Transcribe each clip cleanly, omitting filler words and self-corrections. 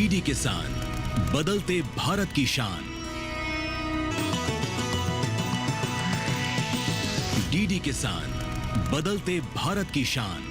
DD किसान, बदलते भारत की शान। डीडी किसान, बदलते भारत की शान।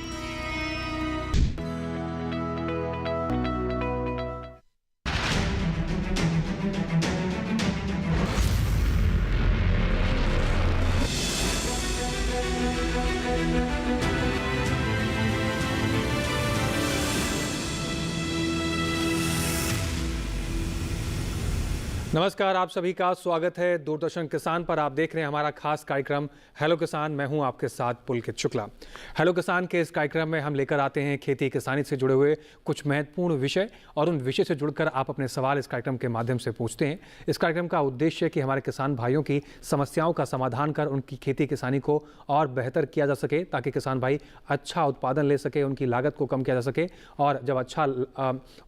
नमस्कार, आप सभी का स्वागत है दूरदर्शन किसान पर। आप देख रहे हैं हमारा खास कार्यक्रम हेलो किसान। मैं हूं आपके साथ पुलकित शुक्ला। हेलो किसान के इस कार्यक्रम में हम लेकर आते हैं खेती किसानी से जुड़े हुए कुछ महत्वपूर्ण विषय, और उन विषय से जुड़कर आप अपने सवाल इस कार्यक्रम के माध्यम से पूछते हैं। इस कार्यक्रम का उद्देश्य है कि हमारे किसान भाइयों की समस्याओं का समाधान कर उनकी खेती किसानी को और बेहतर किया जा सके, ताकि किसान भाई अच्छा उत्पादन ले सके, उनकी लागत को कम किया जा सके, और जब अच्छा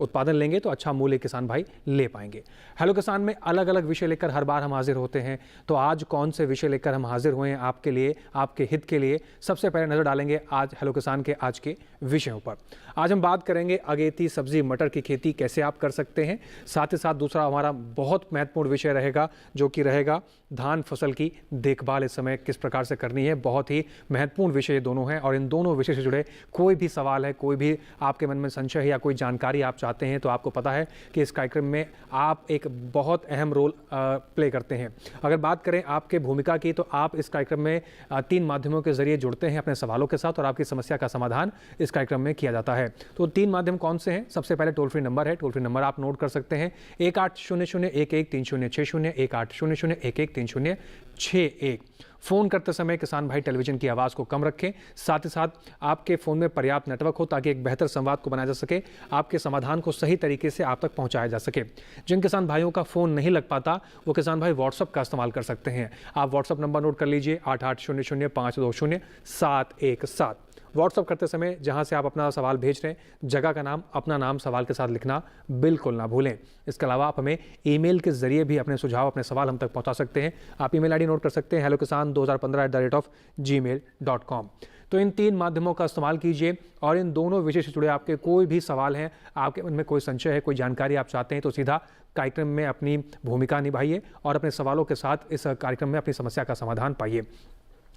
उत्पादन लेंगे तो अच्छा मूल्य किसान भाई ले पाएंगे। हेलो किसान में अलग अलग विषय लेकर हर बार हम हाजिर होते हैं। तो आज कौन से विषय लेकर हम हाजिर हुए हैं आपके लिए, आपके हित के लिए? सबसे पहले नजर डालेंगे आज हेलो किसान के आज के विषयों पर। आज हम बात करेंगे अगेती सब्जी मटर की खेती कैसे आप कर सकते हैं। साथ ही साथ दूसरा हमारा बहुत महत्वपूर्ण विषय रहेगा, जो कि रहेगा धान फसल की देखभाल इस समय किस प्रकार से करनी है। बहुत ही महत्वपूर्ण विषय दोनों हैं, और इन दोनों विषय से जुड़े कोई भी सवाल है, कोई भी आपके मन में संशय है या कोई जानकारी आप चाहते हैं, तो आपको पता है कि इस कार्यक्रम में आप एक बहुत अहम रोल प्ले करते हैं। अगर बात करें आपके भूमिका की, तो आप इस कार्यक्रम में 3 माध्यमों के जरिए जुड़ते हैं अपने सवालों के साथ, और आपकी समस्या का समाधान इस कार्यक्रम में किया जाता है। तो 3 माध्यम कौन से हैं? सबसे पहले टोल फ्री नंबर है। टोल फ्री नंबर आप नोट कर सकते हैं 1800-11-3061, 1800-11-3061। फ़ोन करते समय किसान भाई टेलीविज़न की आवाज़ को कम रखें। साथ ही साथ आपके फ़ोन में पर्याप्त नेटवर्क हो, ताकि एक बेहतर संवाद को बनाया जा सके, आपके समाधान को सही तरीके से आप तक पहुंचाया जा सके। जिन किसान भाइयों का फ़ोन नहीं लग पाता, वो किसान भाई व्हाट्सअप का इस्तेमाल कर सकते हैं। आप व्हाट्सअप नंबर नोट कर लीजिए 8800-520-717। व्हाट्सअप करते समय जहां से आप अपना सवाल भेज रहे हैं, जगह का नाम, अपना नाम सवाल के साथ लिखना बिल्कुल ना भूलें। इसके अलावा आप हमें ईमेल के जरिए भी अपने सुझाव, अपने सवाल हम तक पहुंचा सकते हैं। आप ईमेल आईडी नोट कर सकते हैं hellokisan2015@gmail.com। तो इन 3 माध्यमों का इस्तेमाल कीजिए, और इन दोनों विषय से जुड़े आपके कोई भी सवाल हैं, आपके मन में कोई संशय है, कोई जानकारी आप चाहते हैं, तो सीधा कार्यक्रम में अपनी भूमिका निभाइए और अपने सवालों के साथ इस कार्यक्रम में अपनी समस्या का समाधान पाइए।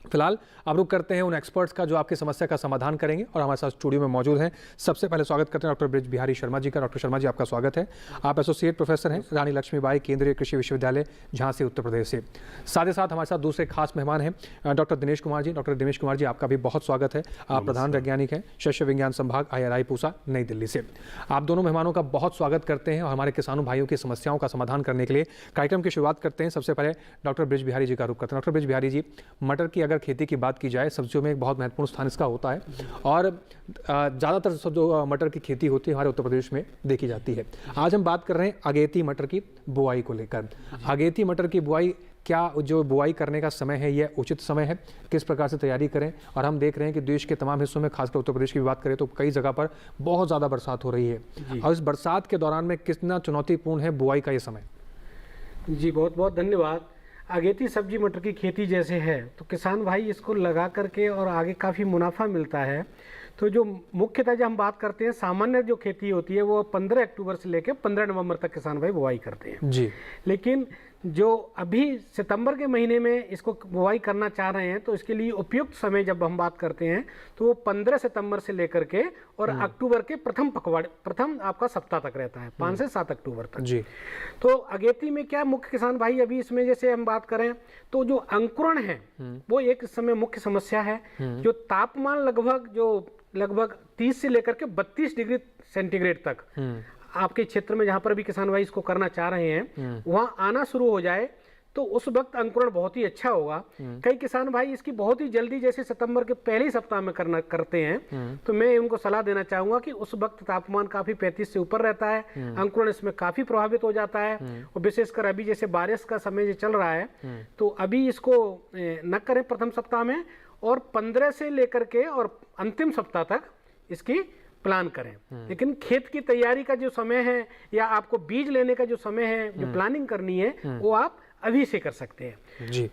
फिलहाल अब रुक करते हैं उन एक्सपर्ट्स का जो आपकी समस्या का समाधान करेंगे, और हमारे साथ स्टूडियो में मौजूद हैं। सबसे पहले स्वागत करते हैं डॉक्टर ब्रिज बिहारी शर्मा जी का। डॉक्टर शर्मा जी, आपका स्वागत है। आप एसोसिएट प्रोफेसर हैं रानी लक्ष्मीबाई केंद्रीय कृषि विश्वविद्यालय, झांसी, उत्तर प्रदेश से। साथ ही साथ हमारे साथ दूसरे खास मेहमान हैं डॉक्टर दिनेश कुमार जी। डॉक्टर दिनेश कुमार जी, आपका भी बहुत स्वागत है। आप प्रधान वैज्ञानिक हैं शस्य विज्ञान संभाग, IRI पूसा, नई दिल्ली से। आप दोनों मेहमानों का बहुत स्वागत करते हैं, और हमारे किसानों भाइयों की समस्याओं का समाधान करने के लिए कार्यक्रम की शुरुआत करते हैं। सबसे पहले डॉक्टर ब्रिज बिहारी जी का रुख करते हैं। डॉक्टर ब्रिज बिहारी जी, मटर की अगर खेती की बात की जाए, सब्जियों में एक बहुत महत्वपूर्ण स्थान इसका होता है, और ज़्यादातर जो मटर की खेती होती है हमारे उत्तर प्रदेश में देखी जाती है। आज हम बात कर रहे हैं अगेती मटर की बुआई को लेकर। अगेती मटर की बुआई, क्या जो बुआई करने का समय है यह उचित समय है? किस प्रकार से तैयारी करें? और हम देख रहे हैं कि देश के तमाम हिस्सों में, खासकर उत्तर प्रदेश की बात करें तो कई जगह पर बहुत ज़्यादा बरसात हो रही है, और इस बरसात के दौरान में कितना चुनौतीपूर्ण है बुआई का ये समय? जी, बहुत बहुत धन्यवाद। अगेती सब्जी मटर की खेती जैसे है, तो किसान भाई इसको लगा करके और आगे काफ़ी मुनाफा मिलता है। तो जो मुख्यतः जब हम बात करते हैं, सामान्य जो खेती होती है वो 15 अक्टूबर से लेकर 15 नवंबर तक किसान भाई बुआई करते हैं जी। लेकिन जो अभी सितंबर के महीने में इसको बुआई करना चाह रहे हैं, तो इसके लिए उपयुक्त समय जब हम बात करते हैं तो वो 15 सितंबर से लेकर के और अक्टूबर के प्रथम आपका सप्ताह तक रहता है, 5 से 7 अक्टूबर तक जी। तो अगेती में क्या मुख्य किसान भाई, अभी इसमें जैसे हम बात करें तो जो अंकुरण है वो एक इस समय मुख्य समस्या है। जो तापमान लगभग 30 से लेकर के 32 डिग्री सेंटीग्रेड तक आपके क्षेत्र में, जहां पर भी किसान भाई इसको करना चाह रहे हैं, वहां आना शुरू हो जाए, तो उस वक्त अंकुरण बहुत ही अच्छा होगा। कई किसान भाई इसकी बहुत ही जल्दी, जैसे सितंबर के पहले सप्ताह में करते हैं, तो मैं उनको सलाह देना चाहूंगा कि उस वक्त तापमान काफी 35 से ऊपर रहता है, अंकुरण इसमें काफी प्रभावित हो जाता है। और विशेषकर अभी जैसे बारिश का समय जो चल रहा है, तो अभी इसको न करें प्रथम सप्ताह में, और 15 से लेकर के और अंतिम सप्ताह तक इसकी प्लान करें। लेकिन खेत की तैयारी का जो समय है, या आपको बीज लेने का जो समय है, जो प्लानिंग करनी है, वो आप अभी से कर सकते हैं जी।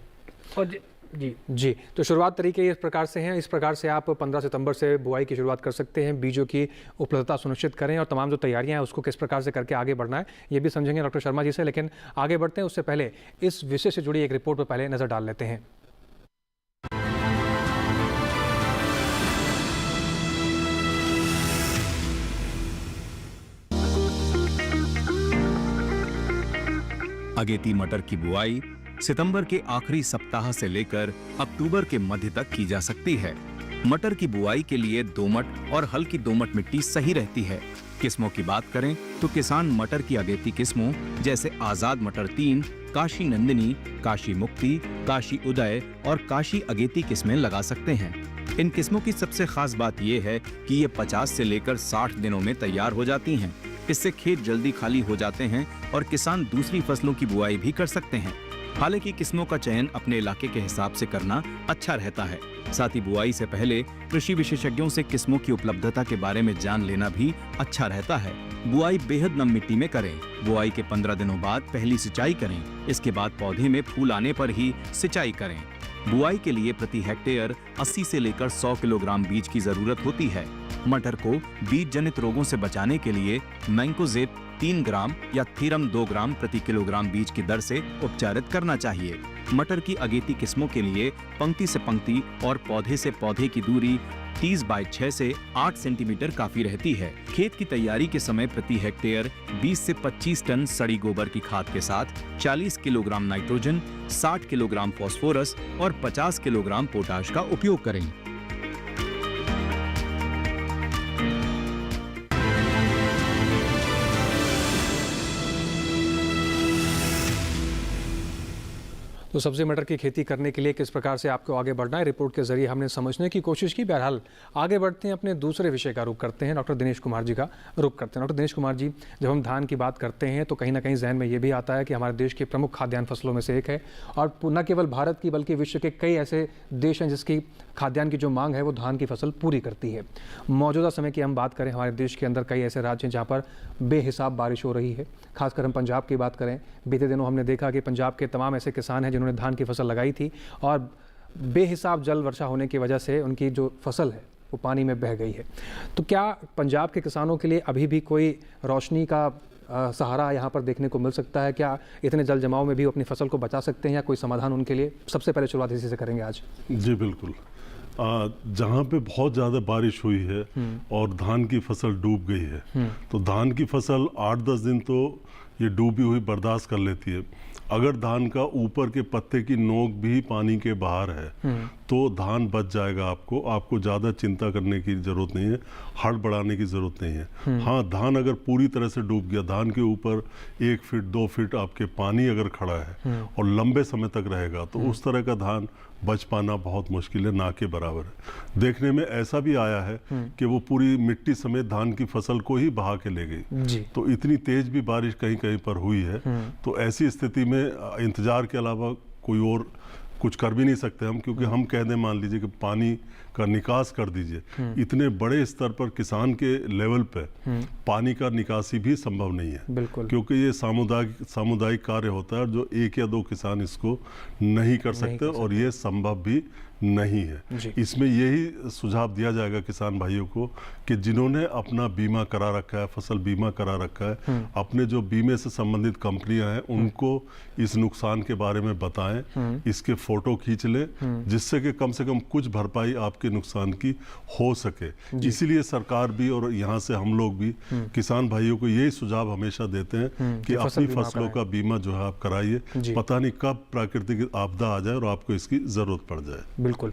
और जी, तो शुरुआत तरीके इस प्रकार से हैं। इस प्रकार से आप 15 सितंबर से बुआई की शुरुआत कर सकते हैं। बीजों की उपलब्धता सुनिश्चित करें और तमाम जो तैयारियां हैं उसको किस प्रकार से करके आगे बढ़ना है ये भी समझेंगे डॉक्टर शर्मा जी से। लेकिन आगे बढ़ते हैं उससे पहले इस विषय से जुड़ी एक रिपोर्ट पर पहले नजर डाल लेते हैं। अगेती मटर की बुआई सितंबर के आखिरी सप्ताह से लेकर अक्टूबर के मध्य तक की जा सकती है। मटर की बुआई के लिए दोमट और हल्की दोमट मिट्टी सही रहती है। किस्मों की बात करें तो किसान मटर की अगेती किस्मों जैसे आजाद मटर 3, काशी नंदिनी, काशी मुक्ति, काशी उदय और काशी अगेती किस्में लगा सकते हैं। इन किस्मों की सबसे खास बात यह है कि ये 50 से लेकर 60 दिनों में तैयार हो जाती हैं। इससे खेत जल्दी खाली हो जाते हैं और किसान दूसरी फसलों की बुआई भी कर सकते हैं। हालांकि किस्मों का चयन अपने इलाके के हिसाब से करना अच्छा रहता है। साथ ही बुआई से पहले कृषि विशेषज्ञों से किस्मों की उपलब्धता के बारे में जान लेना भी अच्छा रहता है। बुआई बेहद नम मिट्टी में करें। बुआई के 15 दिनों बाद पहली सिंचाई करें। इसके बाद पौधे में फूल आने पर ही सिंचाई करें। बुआई के लिए प्रति हेक्टेयर 80 से लेकर 100 किलोग्राम बीज की जरूरत होती है। मटर को बीज जनित रोगों से बचाने के लिए मैंकोजेब 3 ग्राम या थीरम 2 ग्राम प्रति किलोग्राम बीज की दर से उपचारित करना चाहिए। मटर की अगेती किस्मों के लिए पंक्ति से पंक्ति और पौधे से पौधे की दूरी 30 बाय 6 से 8 सेंटीमीटर काफी रहती है। खेत की तैयारी के समय प्रति हेक्टेयर 20 से 25 टन सड़ी गोबर की खाद के साथ 40 किलोग्राम नाइट्रोजन, 60 किलोग्राम फास्फोरस और 50 किलोग्राम पोटाश का उपयोग करें। तो सब्जी मटर की खेती करने के लिए किस प्रकार से आपको आगे बढ़ना है, रिपोर्ट के जरिए हमने समझने की कोशिश की। बहरहाल आगे बढ़ते हैं, अपने दूसरे विषय का रुख करते हैं, डॉक्टर दिनेश कुमार जी का रुख करते हैं। डॉक्टर दिनेश कुमार जी, जब हम धान की बात करते हैं तो कहीं ना कहीं जहन में ये भी आता है कि हमारे देश की प्रमुख खाद्यान्न फसलों में से एक है और न केवल भारत की बल्कि विश्व के कई ऐसे देश हैं जिसकी खाद्यान्न की जो मांग है वो धान की फसल पूरी करती है। मौजूदा समय की हम बात करें, हमारे देश के अंदर कई ऐसे राज्य हैं जहाँ पर बेहिसाब बारिश हो रही है। खासकर हम पंजाब की बात करें, बीते दिनों हमने देखा कि पंजाब के तमाम ऐसे किसान हैं जिन्होंने धान की फसल लगाई थी और बेहिसाब जल वर्षा होने की वजह से उनकी जो फसल है वो पानी में बह गई है। तो क्या पंजाब के किसानों के लिए अभी भी कोई रोशनी का सहारा यहाँ पर देखने को मिल सकता है? क्या इतने जल जमाव में भी अपनी फसल को बचा सकते हैं या कोई समाधान उनके लिए? सबसे पहले शुरुआत इसी से करेंगे आज। जी बिल्कुल। जहाँ पे बहुत ज़्यादा बारिश हुई है और धान की फसल डूब गई है, तो धान की फसल 8-10 दिन तो ये डूबी हुई बर्दाश्त कर लेती है। अगर धान का ऊपर के पत्ते की नोक भी पानी के बाहर है तो धान बच जाएगा। आपको ज़्यादा चिंता करने की ज़रूरत नहीं है, हड़बड़ाने की ज़रूरत नहीं है। हाँ, धान अगर पूरी तरह से डूब गया, धान के ऊपर 1 फीट 2 फीट आपके पानी अगर खड़ा है और लंबे समय तक रहेगा तो उस तरह का धान बच पाना बहुत मुश्किल है, ना के बराबर है। देखने में ऐसा भी आया है कि वो पूरी मिट्टी समेत धान की फसल को ही बहा के ले गई। तो इतनी तेज भी बारिश कहीं कहीं पर हुई है। तो ऐसी स्थिति में इंतजार के अलावा कोई और कुछ कर भी नहीं सकते हम, क्योंकि हम कह दें मान लीजिए कि पानी का निकास कर दीजिए, इतने बड़े स्तर पर किसान के लेवल पे पानी का निकासी भी संभव नहीं है, क्योंकि ये सामुदायिक कार्य होता है जो 1 या 2 किसान इसको नहीं कर सकते और ये संभव भी नहीं है। इसमें यही सुझाव दिया जाएगा किसान भाइयों को कि जिन्होंने अपना बीमा करा रखा है, फसल बीमा करा रखा है, अपने जो बीमे से संबंधित कंपनियां हैं उनको इस नुकसान के बारे में बताएं, इसके फोटो खींच लें, जिससे कि कम से कम कुछ भरपाई आपके नुकसान की हो सके। इसीलिए सरकार भी और यहाँ से हम लोग भी किसान भाइयों को यही सुझाव हमेशा देते हैं कि अपनी फसलों का बीमा जो है आप कराइए, पता नहीं कब प्राकृतिक आपदा आ जाए और आपको इसकी जरूरत पड़ जाए। बिल्कुल।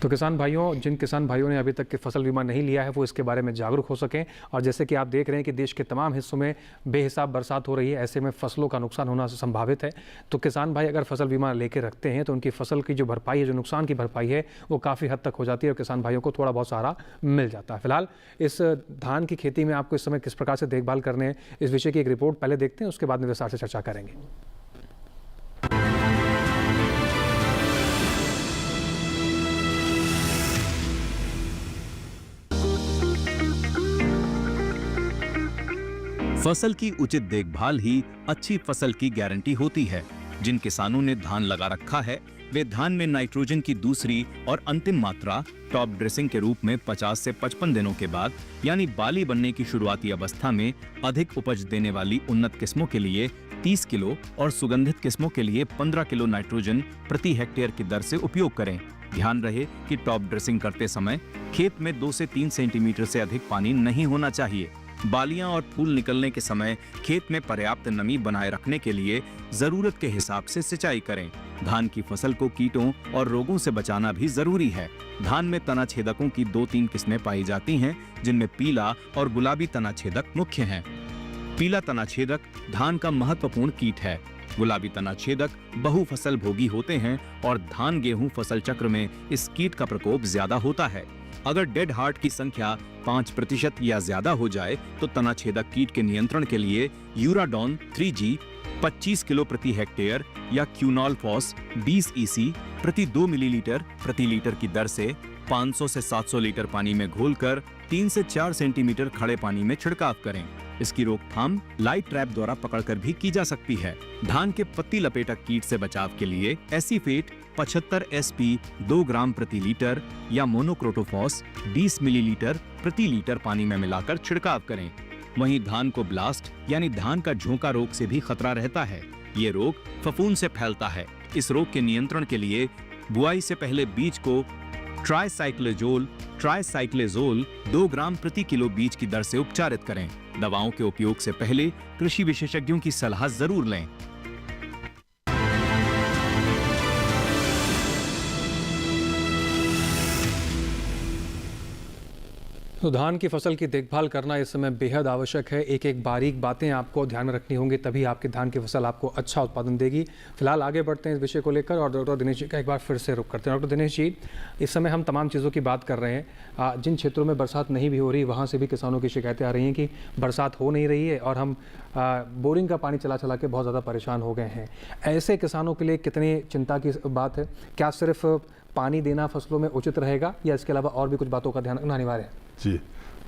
तो किसान भाइयों, जिन किसान भाइयों ने अभी तक के फसल बीमा नहीं लिया है वो इसके बारे में जागरूक हो सकें। और जैसे कि आप देख रहे हैं कि देश के तमाम हिस्सों में बेहिसाब बरसात हो रही है, ऐसे में फसलों का नुकसान होना संभावित है। तो किसान भाई अगर फसल बीमा लेके रखते हैं तो उनकी फसल की जो भरपाई है, जो नुकसान की भरपाई है, वो काफ़ी हद तक हो जाती है और किसान भाइयों को थोड़ा बहुत सहारा मिल जाता है। फिलहाल इस धान की खेती में आपको इस समय किस प्रकार से देखभाल करने हैं, इस विषय की एक रिपोर्ट पहले देखते हैं, उसके बाद में विस्तार से चर्चा करेंगे। फसल की उचित देखभाल ही अच्छी फसल की गारंटी होती है। जिन किसानों ने धान लगा रखा है वे धान में नाइट्रोजन की दूसरी और अंतिम मात्रा टॉप ड्रेसिंग के रूप में 50 से 55 दिनों के बाद यानी बाली बनने की शुरुआती अवस्था में अधिक उपज देने वाली उन्नत किस्मों के लिए 30 किलो और सुगंधित किस्मों के लिए 15 किलो नाइट्रोजन प्रति हेक्टेयर की दर से उपयोग करें। ध्यान रहे कि टॉप ड्रेसिंग करते समय खेत में 2 से 3 सेंटीमीटर से अधिक पानी नहीं होना चाहिए। बालियां और फूल निकलने के समय खेत में पर्याप्त नमी बनाए रखने के लिए जरूरत के हिसाब से सिंचाई करें। धान की फसल को कीटों और रोगों से बचाना भी जरूरी है। धान में तना छेदकों की 2-3 किस्में पाई जाती हैं, जिनमें पीला और गुलाबी तना छेदक मुख्य हैं। पीला तना छेदक धान का महत्वपूर्ण कीट है। गुलाबी तना छेदक बहु फसल भोगी होते हैं और धान गेहूं फसल चक्र में इस कीट का प्रकोप ज्यादा होता है। अगर डेड हार्ट की संख्या 5% या ज्यादा हो जाए तो तना छेदक कीट के नियंत्रण के लिए यूराडॉन 3G 25 किलो प्रति हेक्टेयर या क्यूनॉल फॉस 20 EC प्रति 2 मिलीलीटर प्रति लीटर की दर से 500 से 700 लीटर पानी में घोलकर 3 से 4 सेंटीमीटर खड़े पानी में छिड़काव करें। इसकी रोकथाम लाइट ट्रैप द्वारा पकड़कर भी की जा सकती है। धान के पत्ती लपेटक कीट से बचाव के लिए एसीफेट 75 SP 2 ग्राम प्रति लीटर या मोनोक्रोटोफॉस 20 मिलीलीटर प्रति लीटर पानी में मिलाकर छिड़काव करें। वहीं धान को ब्लास्ट यानी धान का झोंका रोग से भी खतरा रहता है। ये रोग फफूंद से फैलता है। इस रोग के नियंत्रण के लिए बुआई से पहले बीज को ट्राइसाइक्लेजोल 2 ग्राम प्रति किलो बीज की दर से उपचारित करें। दवाओं के उपयोग से पहले कृषि विशेषज्ञों की सलाह जरूर लें। तो धान की फसल की देखभाल करना इस समय बेहद आवश्यक है। एक एक बारीक बातें आपको ध्यान में रखनी होंगी, तभी आपकी धान की फसल आपको अच्छा उत्पादन देगी। फिलहाल आगे बढ़ते हैं इस विषय को लेकर और डॉक्टर दिनेश जी का एक बार फिर से रुख करते हैं। डॉक्टर दिनेश जी, इस समय हम तमाम चीज़ों की बात कर रहे हैं। जिन क्षेत्रों में बरसात नहीं भी हो रही वहाँ से भी किसानों की शिकायतें आ रही हैं कि बरसात हो नहीं रही है और हम बोरिंग का पानी चला चला के बहुत ज़्यादा परेशान हो गए हैं। ऐसे किसानों के लिए कितनी चिंता की बात है? क्या सिर्फ पानी देना फसलों में उचित रहेगा या इसके अलावा और भी कुछ बातों का ध्यान रखना अनिवार्य है? जी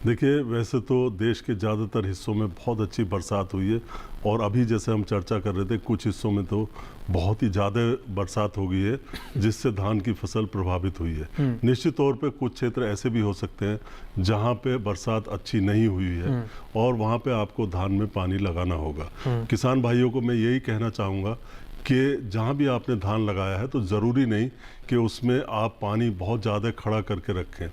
देखिए, वैसे तो देश के ज़्यादातर हिस्सों में बहुत अच्छी बरसात हुई है और अभी जैसे हम चर्चा कर रहे थे कुछ हिस्सों में तो बहुत ही ज़्यादा बरसात हो गई है जिससे धान की फसल प्रभावित हुई है। निश्चित तौर पे कुछ क्षेत्र ऐसे भी हो सकते हैं जहाँ पे बरसात अच्छी नहीं हुई है और वहाँ पे आपको धान में पानी लगाना होगा। किसान भाइयों को मैं यही कहना चाहूँगा कि जहाँ भी आपने धान लगाया है तो ज़रूरी नहीं कि उसमें आप पानी बहुत ज़्यादा खड़ा करके रखें।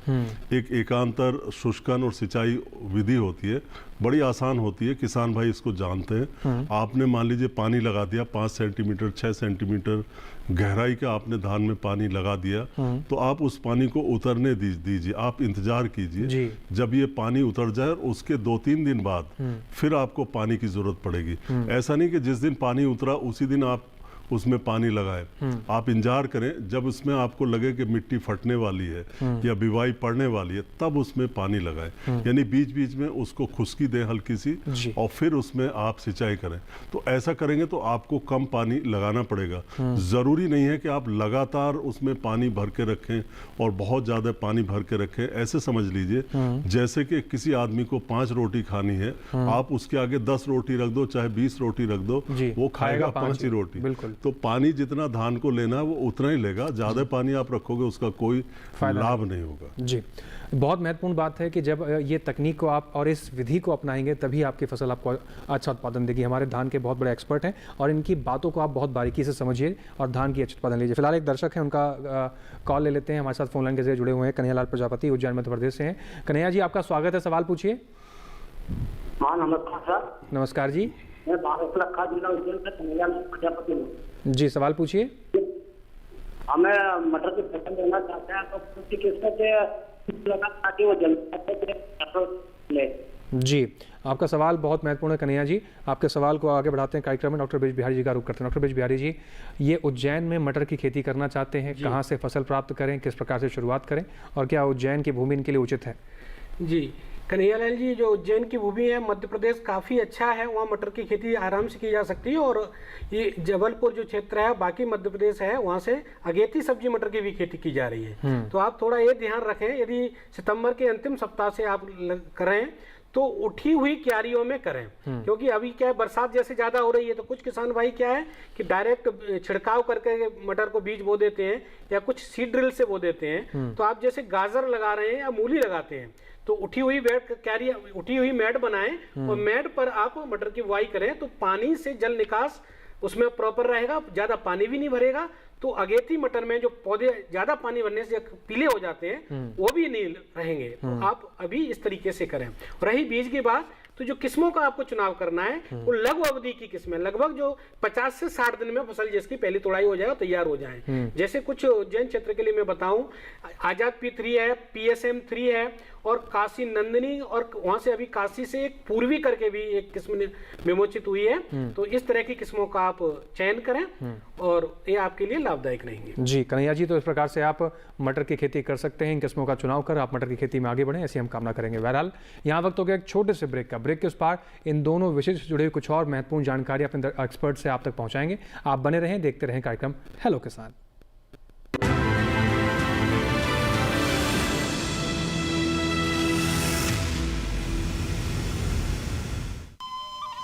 एक एकांतर शुष्कन और सिंचाई विधि होती है, बड़ी आसान होती है, किसान भाई इसको जानते हैं। आपने मान लीजिए पानी लगा दिया 5 सेंटीमीटर 6 सेंटीमीटर गहराई का आपने धान में पानी लगा दिया, तो आप उस पानी को उतरने दीजिए, आप इंतजार कीजिए जब ये पानी उतर जाए और उसके 2-3 दिन बाद फिर आपको पानी की जरूरत पड़ेगी। ऐसा नहीं कि जिस दिन पानी उतरा उसी दिन आप उसमें पानी लगाए। आप इंतजार करें, जब उसमें आपको लगे कि मिट्टी फटने वाली है या बिवाई पड़ने वाली है तब उसमें पानी लगाएं। यानी बीच बीच में उसको खुश्की दें हल्की सी और फिर उसमें आप सिंचाई करें। तो ऐसा करेंगे तो आपको कम पानी लगाना पड़ेगा। ज़रूरी नहीं है कि आप लगातार उसमें पानी भर के रखें और बहुत ज़्यादा पानी भर के रखें। ऐसे समझ लीजिए जैसे कि किसी आदमी को 5 रोटी खानी है, आप उसके आगे 10 रोटी रख दो, चाहे 20 रोटी रख दो, वो खाएगा 5 ही रोटी। तो पानी जितना धान को लेना है वो उतना ही लेगा। ज़्यादा पानी आप रखोगे उसका कोई लाभ नहीं होगा। जी, बहुत महत्वपूर्ण बात है कि जब ये तकनीक को आप और इस विधि को अपनाएंगे तभी आपकी फसल आपको अच्छा उत्पादन देगी। हमारे धान के बहुत बड़े एक्सपर्ट हैं और इनकी बातों को आप बहुत बारीकी से समझिए और धान की अच्छी उत्पादन लीजिए। फिलहाल एक दर्शक है, उनका कॉल ले लेते हैं। हमारे साथ फोन लाइन के जरिए जुड़े हुए हैं कन्हैयालाल प्रजापति, उज्जैन मध्य प्रदेश से हैं। कन्हैया जी, आपका स्वागत है, सवाल पूछिए। हाँ नमस्कार सर। नमस्कार जी। मैं भारत जिला उज्जैन से कन्हैयालाल प्रजापति हूँ जी। सवाल पूछिए। हमें मटर की फसल लेना चाहते हैं तो किसी किस्म से लगा ताकि वो जल्दी जी, आपका सवाल बहुत महत्वपूर्ण है कन्हैया जी। आपके सवाल को आगे बढ़ाते हैं कार्यक्रम में। डॉक्टर ब्रिज बिहारी जी का रुख करते हैं। डॉक्टर ब्रिज बिहारी जी, ये उज्जैन में मटर की खेती करना चाहते हैं, कहाँ से फसल प्राप्त करें, किस प्रकार से शुरुआत करें और क्या उज्जैन की भूमि इनके लिए उचित है? जी कन्हैयालाल जी, जो उज्जैन की भूमि है मध्य प्रदेश काफ़ी अच्छा है, वहाँ मटर की खेती आराम से की जा सकती है। और ये जबलपुर जो क्षेत्र है बाकी मध्य प्रदेश है, वहाँ से अगेती सब्जी मटर की भी खेती की जा रही है। तो आप थोड़ा ये ध्यान रखें, यदि सितंबर के अंतिम सप्ताह से आप करें तो उठी हुई क्यारियों में करें, क्योंकि अभी क्या है, बरसात जैसे ज्यादा हो रही है तो कुछ किसान भाई क्या है कि डायरेक्ट छिड़काव करके मटर को बीज बो देते हैं या कुछ सीड ड्रिल से बो देते हैं। तो आप जैसे गाजर लगा रहे हैं या मूली लगाते हैं तो उठी हुई उठी हुई मैट बनाएं और मैट पर आप मटर की बुआई करें, तो पानी से जल निकास उसमें प्रॉपर रहेगा, ज्यादा पानी भी नहीं भरेगा, तो अगेती मटर में जो पौधे ज्यादा पानी भरने से पीले हो जाते हैं वो भी नहीं रहेंगे। तो आप अभी इस तरीके से करें। रही बीज की बात, तो जो किस्मों का आपको चुनाव करना है वो लघु अवधि की किस्में, लगभग जो 50 से 60 दिन में फसल जिसकी पहली तोड़ाई हो जाए और तैयार हो जाए। जैसे कुछ उज्जैन क्षेत्र के लिए मैं बताऊं, आजाद P3 है, PSM 3 है और काशी नंदिनी, और वहां से अभी काशी से एक पूर्वी करके भी एक किस्म विमोचित हुई है। तो इस तरह की किस्मों का आप चयन करें और ये आपके लिए लाभदायक रहेंगे। जी कन्हैया जी, तो इस प्रकार से आप मटर की खेती कर सकते हैं, इन किस्मों का चुनाव कर आप मटर की खेती में आगे बढ़ें, ऐसी हम कामना करेंगे। बहरहाल यहाँ वक्त हो गया एक छोटे से ब्रेक का। ब्रेक के उस पार इन दोनों विषय से जुड़े हुए कुछ और महत्वपूर्ण जानकारी अपने एक्सपर्ट से आप तक पहुंचाएंगे। आप बने रहें, देखते रहें कार्यक्रम हेलो किसान।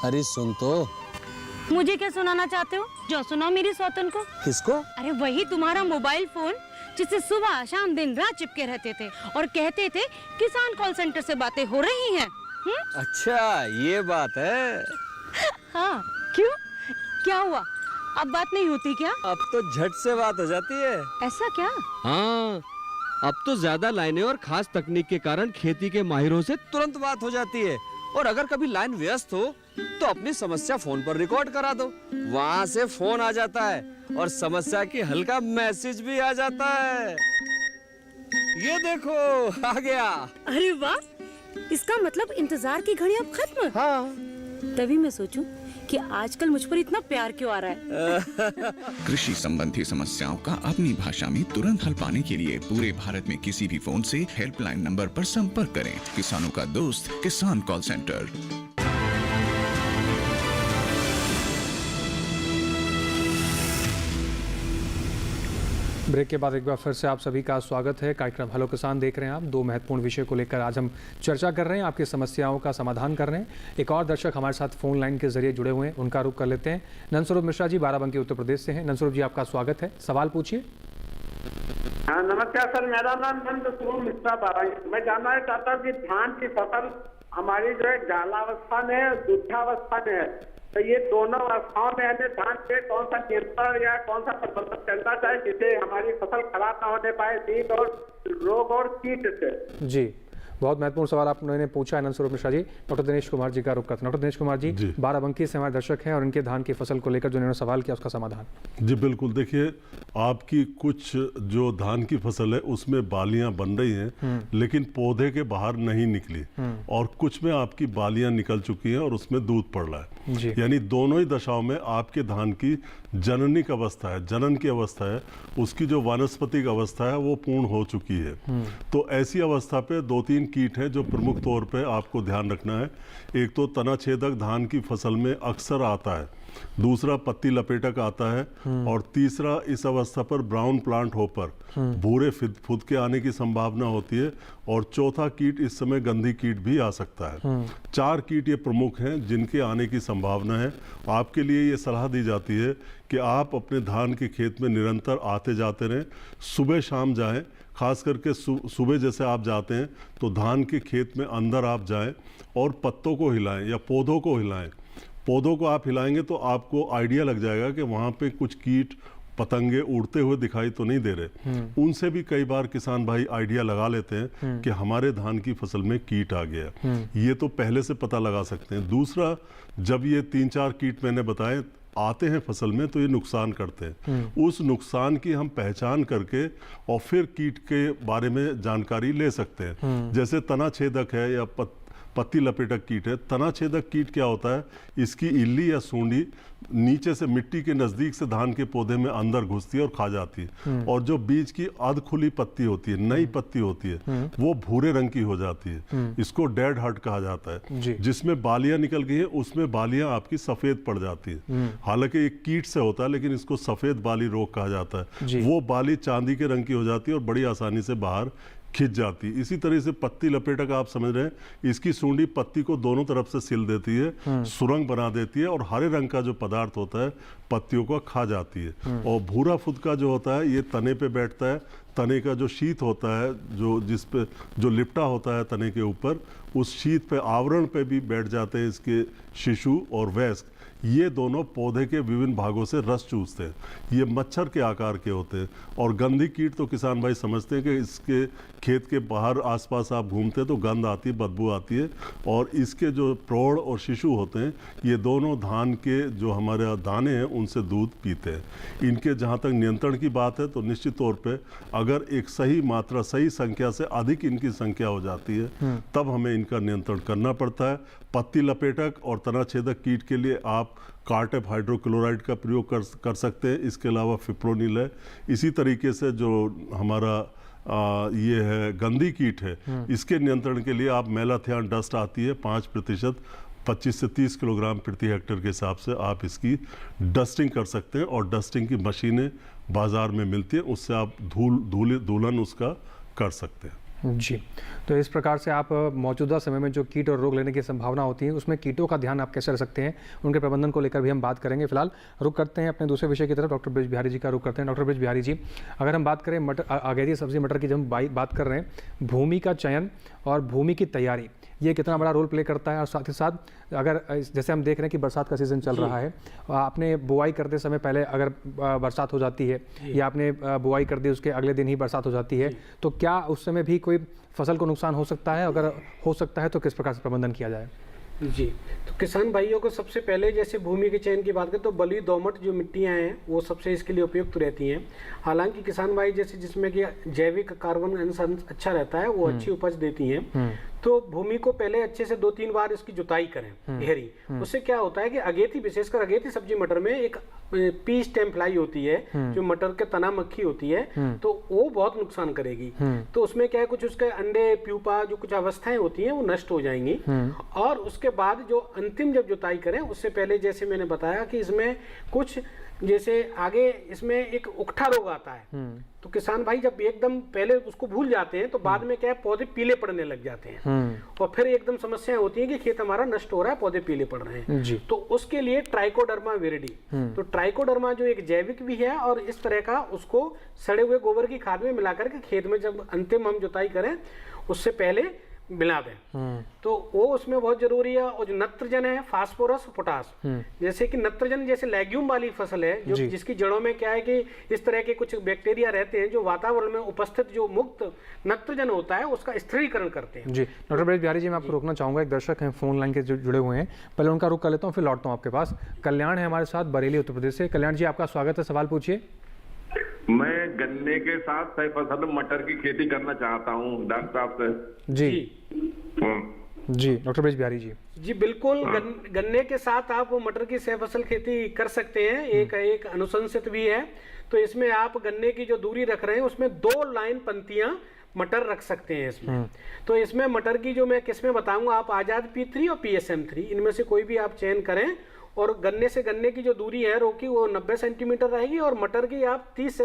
अरे सुन तो। मुझे क्या सुनाना चाहते हो? जो सुनाओ मेरी सौतन को। किसको? अरे वही तुम्हारा मोबाइल फोन जिससे सुबह शाम दिन रात चिपके रहते थे और कहते थे किसान कॉल सेंटर से बातें हो रही हैं। अच्छा ये बात है। हाँ क्यों, क्या हुआ? अब बात नहीं होती क्या? अब तो झट से बात हो जाती है। ऐसा क्या? हाँ, अब तो ज्यादा लाइनें और खास तकनीक के कारण खेती के माहिरों से तुरंत बात हो जाती है। और अगर कभी लाइन व्यस्त हो तो अपनी समस्या फोन पर रिकॉर्ड करा दो, वहाँ से फोन आ जाता है और समस्या की हल का मैसेज भी आ जाता है। ये देखो आ गया। अरे वाह, इसका मतलब इंतजार की घड़ी अब खत्म। हाँ। तभी मैं सोचूं कि आजकल मुझ पर इतना प्यार क्यों आ रहा है। कृषि संबंधी समस्याओं का अपनी भाषा में तुरंत हल पाने के लिए पूरे भारत में किसी भी फोन से हेल्पलाइन नंबर पर संपर्क करें। किसानों का दोस्त किसान कॉल सेंटर। ब्रेक के बाद एक बार फिर से आप सभी का स्वागत है। कार्यक्रम हेलो किसान देख रहे हैं आप। दो महत्वपूर्ण विषय को लेकर आज हम चर्चा कर रहे हैं, आपकी समस्याओं का समाधान कर रहे हैं। एक और दर्शक हमारे साथ फोन लाइन के जरिए जुड़े हुए हैं, उनका रुख कर लेते हैं। नंदस्वरूप मिश्रा जी बाराबंकी उत्तर प्रदेश से हैं। नंदस्वरूप जी आपका स्वागत है, सवाल पूछिए। हाँ नमस्कार सर, मेरा नाम नंदस्वरूप मिश्रा बाराबंकी। मैं जानना चाहता हूँ कि धान की फसल हमारी जो है गालावस्था में है, दुग्धावस्था में है, तो ये दोनों अवस्थाओं में हमें धान पे कौन सा नियंत्रण या कौन सा प्रबंधन करना चाहिए जिससे हमारी फसल खराब ना होने पाए कीट और रोग और कीट से? जी बहुत महत्वपूर्ण सवाल आपने पूछा है नंदस्वरूप मिश्रा जी। डॉक्टर दिनेश कुमार जी का रुख करते हैं। डॉक्टर दिनेश कुमार जी बाराबंकी से हमारे दर्शक हैं और इनके धान की फसल को लेकर जो उन्होंने सवाल किया उसका समाधान। जी बिल्कुल, देखिए आपकी कुछ जो धान की फसल है उसमें बालियां बन रही हैं लेकिन पौधे के बाहर नहीं निकली, और कुछ में आपकी बालियां निकल चुकी हैं और उसमें दूध पड़ रहा है। यानी दोनों ही दशाओं में आपके धान की जननिक अवस्था है, जनन की अवस्था है, उसकी जो वानस्पतिक अवस्था है वो पूर्ण हो चुकी है। तो ऐसी अवस्था पे 2-3 कीट हैं जो प्रमुख तौर पे आपको ध्यान रखना है। एक तो तना छेदक धान की फसल में अक्सर आता है, दूसरा पत्ती लपेटक आता है, और तीसरा इस अवस्था पर ब्राउन प्लांट होपर भूरे फुद के आने की संभावना होती है, और चौथा कीट इस समय गंधी कीट भी आ सकता है। 4 कीट ये प्रमुख हैं जिनके आने की संभावना है। आपके लिए ये सलाह दी जाती है कि आप अपने धान के खेत में निरंतर आते जाते रहें, सुबह शाम जाएं, खास करके सुबह जैसे आप जाते हैं तो धान के खेत में अंदर आप जाएं और पत्तों को हिलाएं या पौधों को हिलाएं। पौधों को आप हिलाएंगे तो आपको आइडिया लग जाएगा कि वहाँ पे कुछ कीट पतंगे उड़ते हुए दिखाई तो नहीं दे रहे। उनसे भी कई बार किसान भाई आइडिया लगा लेते हैं कि हमारे धान की फसल में कीट आ गया। ये तो पहले से पता लगा सकते हैं। दूसरा, जब ये 3-4 कीट मैंने बताए आते हैं फसल में तो ये नुकसान करते हैं। उस नुकसान की हम पहचान करके और फिर कीट के बारे में जानकारी ले सकते हैं। जैसे तना छेदक है या पत्ती लपेटक कीट है। तना छेदक कीट क्या होता है, इसकी इल्ली या सूंडी नीचे से मिट्टी के नजदीक से धान के पौधे में अंदर घुसती है और खा जाती है, और जो बीच की अध खुली पत्ती होती है, नई पत्ती होती है, वो भूरे रंग की हो जाती है। इसको डेड हार्ट कहा जाता है। जिसमें बालियां निकल गई है उसमें बालियां आपकी सफेद पड़ जाती है। हालांकि एक कीट से होता है लेकिन इसको सफेद बाली रोग कहा जाता है। वो बाली चांदी के रंग की हो जाती है और बड़ी आसानी से बाहर खिंच जाती है। इसी तरह से पत्ती लपेटक आप समझ रहे हैं, इसकी सूंडी पत्ती को दोनों तरफ से सिल देती है, सुरंग बना देती है और हरे रंग का जो पदार्थ होता है पत्तियों को खा जाती है। और भूरा फुदका जो होता है ये तने पे बैठता है, तने का जो शीत होता है जिस पे जो लिपटा होता है तने के ऊपर, उस शीत पे आवरण पे भी बैठ जाते हैं इसके शिशु और वयस्क। ये दोनों पौधे के विभिन्न भागों से रस चूसते हैं। ये मच्छर के आकार के होते हैं। और गंधी कीट तो किसान भाई समझते हैं कि इसके खेत के बाहर आसपास आप घूमते हैं तो गंध आती है, बदबू आती है। और इसके जो प्रौढ़ और शिशु होते हैं ये दोनों धान के जो हमारे दाने हैं उनसे दूध पीते हैं। इनके जहाँ तक नियंत्रण की बात है तो निश्चित तौर पे अगर एक सही मात्रा, सही संख्या से अधिक इनकी संख्या हो जाती है तब हमें इनका नियंत्रण करना पड़ता है। पत्ती लपेटक और तना छेदक कीट के लिए आप कार्टेप हाइड्रोक्लोराइड का प्रयोग कर सकते हैं। इसके अलावा फिप्रोनिल है। इसी तरीके से जो हमारा ये है गंधी कीट है, इसके नियंत्रण के लिए आप मेलाथियान डस्ट आती है 5%, 25 से 30 किलोग्राम प्रति हेक्टेयर के हिसाब से आप इसकी डस्टिंग कर सकते हैं। और डस्टिंग की मशीनें बाजार में मिलती हैं, उससे आप धूलन उसका कर सकते हैं। जी, तो इस प्रकार से आप मौजूदा समय में जो कीट और रोग लेने की संभावना होती है उसमें कीटों का ध्यान आप कैसे रख सकते हैं, उनके प्रबंधन को लेकर भी हम बात करेंगे। फिलहाल रुक करते हैं अपने दूसरे विषय की तरफ, डॉक्टर ब्रिज बिहारी जी का रुक करते हैं। डॉक्टर ब्रिज बिहारी जी, अगर हम बात करें मटर, अगेती सब्जी मटर की, जब हम बात कर रहे हैं, भूमि का चयन और भूमि की तैयारी ये कितना बड़ा रोल प्ले करता है। और साथ ही साथ अगर जैसे हम देख रहे हैं कि बरसात का सीज़न चल रहा है, आपने बुआई करते समय पहले अगर बरसात हो जाती है या आपने बुआई कर दी उसके अगले दिन ही बरसात हो जाती है, तो क्या उस समय भी कोई फसल को नुकसान हो सकता है? अगर हो सकता है तो किस प्रकार से प्रबंधन किया जाए? जी, तो किसान भाइयों को सबसे पहले जैसे भूमि के चयन की बात करें तो बलुई दोमट जो मिट्टियां हैं वो सबसे इसके लिए उपयुक्त रहती हैं। हालांकि किसान भाई जैसे जिसमें कि जैविक कार्बन अंश अच्छा रहता है वो अच्छी उपज देती हैं, तो भूमि को पहले अच्छे से 2-3 बार इसकी जुताई करें गहरी। उससे क्या होता है कि अगेती, विशेषकर अगेती सब्जी मटर में एक पी स्टेम फ्लाई होती है जो मटर के तना मक्खी होती है, तो वो बहुत नुकसान करेगी। तो उसमें क्या है, कुछ उसके अंडे, प्यूपा, जो कुछ अवस्थाएं होती हैं वो नष्ट हो जाएंगी। और उसके बाद जो अंतिम जब जुताई करें उससे पहले जैसे मैंने बताया कि इसमें कुछ जैसे आगे इसमें एक उकठा रोग आता है, तो किसान भाई जब एकदम पहले उसको भूल जाते हैं तो बाद में क्या है, पौधे पीले पड़ने लग जाते हैं और फिर एकदम समस्याएं होती हैं कि खेत हमारा नष्ट हो रहा है, पौधे पीले पड़ रहे हैं। तो उसके लिए ट्राइकोडर्मा विरिडी, तो ट्राइकोडर्मा जो एक जैविक भी है और इस तरह का, उसको सड़े हुए गोबर की खाद में मिलाकर के खेत में जब अंतिम हम जुताई करें उससे पहले मिला दें, तो वो उसमें बहुत जरूरी है। और जो नत्रजन है, फास्फोरस, पोटास, जैसे कि नत्रजन जैसे लेग्यूम वाली फसल है जो जिसकी जड़ों में क्या है कि इस तरह के कुछ बैक्टीरिया रहते हैं जो वातावरण में उपस्थित जो मुक्त नत्रजन होता है उसका स्थिरीकरण करते हैं। जी, डॉक्टर ब्रिज बिहारी जी, मैं आपको रोकना चाहूंगा, एक दर्शक हैं फोन लाइन के जुड़े हुए हैं, पहले उनका रुख कर लेता हूँ फिर लौटता हूँ आपके पास। कल्याण है हमारे साथ, बरेली उत्तर प्रदेश से। कल्याण जी, आपका स्वागत है, सवाल पूछिए। मैं गन्ने के साथ सही फसल मटर की खेती करना चाहता हूँ डॉक्टर साहब से। जी, डॉक्टर ब्रिज बिहारी जी। जी बिल्कुल, गन्ने के साथ आप मटर की सह फसल खेती कर सकते हैं। एक अनुशंसित भी है। तो इसमें आप गन्ने की जो दूरी रख रहे हैं उसमें 2 लाइन पंक्तियां मटर रख सकते हैं इसमें। तो इसमें मटर की जो मैं किस्में बताऊंगा, आप आजाद P3 और PSM3 इनमें से कोई भी आप चयन करें। और गन्ने से गन्ने की जो दूरी है रोकी वो 90 सेंटीमीटर रहेगी और मटर की आप 30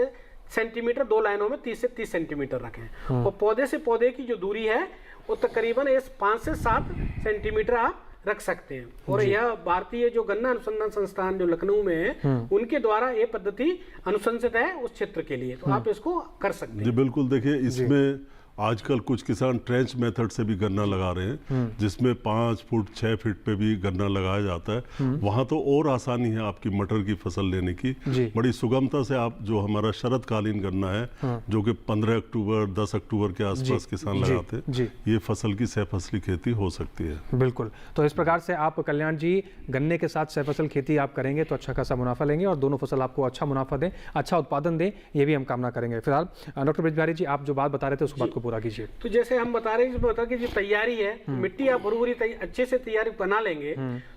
सेंटीमीटर, 2 लाइनों में 30 से 30 सेंटीमीटर रखें। और पौधे से पौधे की जो दूरी है वो तकरीबन 5 से 7 सेंटीमीटर आप रख सकते हैं। और यह भारतीय जो गन्ना अनुसंधान संस्थान जो लखनऊ में है उनके द्वारा ये पद्धति अनुशंसित है उस क्षेत्र के लिए, तो आप इसको कर सकते हैं। जी बिल्कुल, देखिए इसमें आजकल कुछ किसान ट्रेंच मेथड से भी गन्ना लगा रहे हैं जिसमें 5 फुट 6 फीट पे भी गन्ना लगाया जाता है। वहाँ तो और आसानी है आपकी मटर की फसल लेने की, बड़ी सुगमता से आप जो हमारा शरदकालीन गन्ना है जो कि 15 अक्टूबर 10 अक्टूबर के आसपास किसान लगाते हैं, ये फसल की सह फसली खेती हो सकती है। बिल्कुल, तो इस प्रकार से आप कल्याण जी गन्ने के साथ सह फसल खेती आप करेंगे तो अच्छा खासा मुनाफा लेंगे और दोनों फसल आपको अच्छा मुनाफा दें, अच्छा उत्पादन दें, ये भी हम कामना करेंगे। फिलहाल डॉक्टर ब्रिज बिहारी जी, आप जो बात बता रहे थे उसको बात को पूरा कीजिए। तो जैसे हम बता रहे हैं, बता कि जो तैयारी है, मिट्टी आप भुरभुरी अच्छे से तैयारी बना लेंगे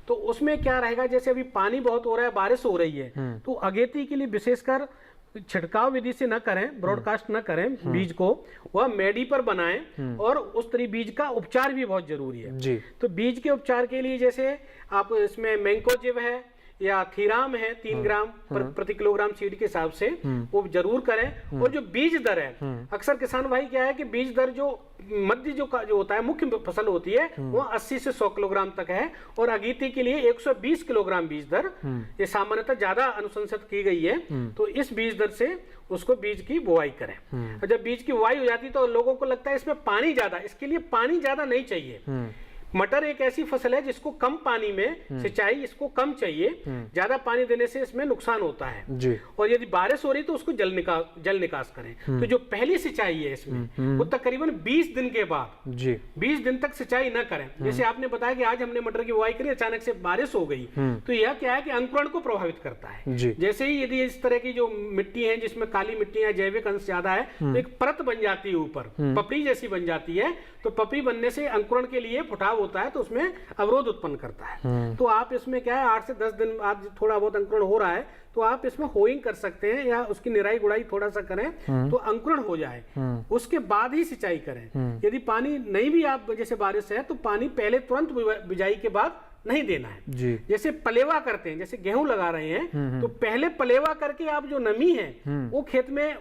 तो उसमें क्या रहेगा, जैसे अभी पानी बहुत हो रहा है, बारिश हो रही है, तो अगेती के लिए विशेषकर छिड़काव विधि से न करें, ब्रॉडकास्ट न करें बीज को, वह मेडी पर बनाएं और उस तरह बीज का उपचार भी बहुत जरूरी है। तो बीज के उपचार के लिए जैसे आप इसमें मैंकोजेब है या थीराम है 3 ग्राम प्रति किलोग्राम सीड के हिसाब से वो जरूर करें। और जो बीज दर है, अक्सर किसान भाई क्या है कि बीज दर जो मध्य जो होता है, मुख्य फसल होती है, वो 80 से 100 किलोग्राम तक है। और अगेती के लिए 120 किलोग्राम बीज दर ये सामान्यतः ज्यादा अनुशंसित की गई है। तो इस बीज दर से उसको बीज की बुआई करें। और जब बीज की बुआई हो जाती है तो लोगों को लगता है इसमें पानी ज्यादा, इसके लिए पानी ज्यादा नहीं चाहिए। मटर एक ऐसी फसल है जिसको कम पानी में सिंचाई इसको कम चाहिए, ज्यादा पानी देने से इसमें नुकसान होता है जी। और यदि बारिश हो रही तो उसको जल निकास करें। तो जो पहली सिंचाई है इसमें वो तकरीबन 20 दिन के बाद जी 20 दिन तक सिंचाई न करें। जैसे आपने बताया कि आज हमने मटर की बुआई करी, अचानक से बारिश हो गई, तो यह क्या है कि अंकुरण को प्रभावित करता है। जैसे ही यदि इस तरह की जो मिट्टी है जिसमें काली मिट्टी या जैविक अंश ज्यादा है, तो एक परत बन जाती है ऊपर, पपड़ी जैसी बन जाती है। तो पपड़ी बनने से अंकुरण के लिए फुटाव होता है, तो उसमें अवरोध उत्पन्न करता है। तो आप इसमें क्या है 8 से 10 दिन बाद थोड़ा बहुत अंकुरण हो रहा है तो आप इसमें होइंग कर सकते हैं या उसकी निराई गुड़ाई थोड़ा सा करें तो अंकुरण हो जाए, उसके बाद ही सिंचाई करें। यदि पानी नहीं भी आप जैसे बारिश है तो पानी पहले तुरंत बिजाई के बाद नहीं देना है जी। जैसे पलेवा करते हैं, जैसे गेहूं लगा रहे हैं तो पहले पलेवा करके आप जो नमी है वो खेत में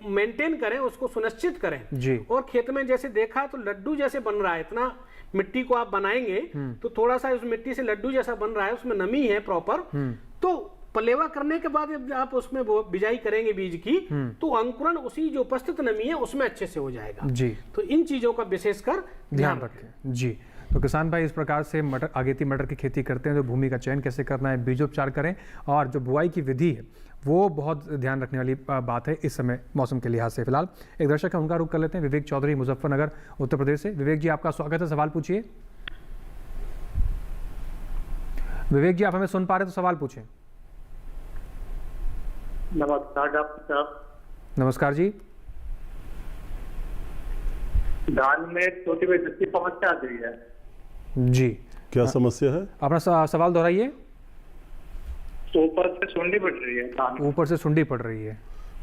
मेंटेन करें, उसको सुनिश्चित करें जी। और खेत में जैसे देखा तो लड्डू जैसे बन रहा है, इतना मिट्टी को आप बनाएंगे तो थोड़ा सा उस मिट्टी से लड्डू जैसा बन रहा है, उसमें नमी है प्रॉपर, तो पलेवा करने के बाद जब आप उसमें बिजाई करेंगे बीज की तो अंकुरण उसी जो उपस्थित नमी है उसमें अच्छे से हो जाएगा जी। तो इन चीजों का विशेषकर ध्यान रखें जी। तो किसान भाई इस प्रकार से मटर अगेती मटर की खेती करते हैं तो भूमि का चयन कैसे करना है, बीजोपचार करें, और जो बुआई की विधि है वो बहुत ध्यान रखने वाली बात है इस समय मौसम के लिहाज से। फिलहाल एक दर्शक है, उनका रुख कर लेते हैं। विवेक चौधरी, मुजफ्फरनगर, उत्तर प्रदेश से। विवेक जी आपका स्वागत है, सवाल पूछिए। विवेक जी आप हमें सुन पा रहे तो सवाल पूछें। नमस्कार डॉक्टर साहब। नमस्कार जी। धान में छोटी बड़ी समस्या आ गई है जी। क्या समस्या है? अपना सवाल दोहराइए। ऊपर से सुंडी पड़ रही है। ऊपर से सुंडी पड़ रही है?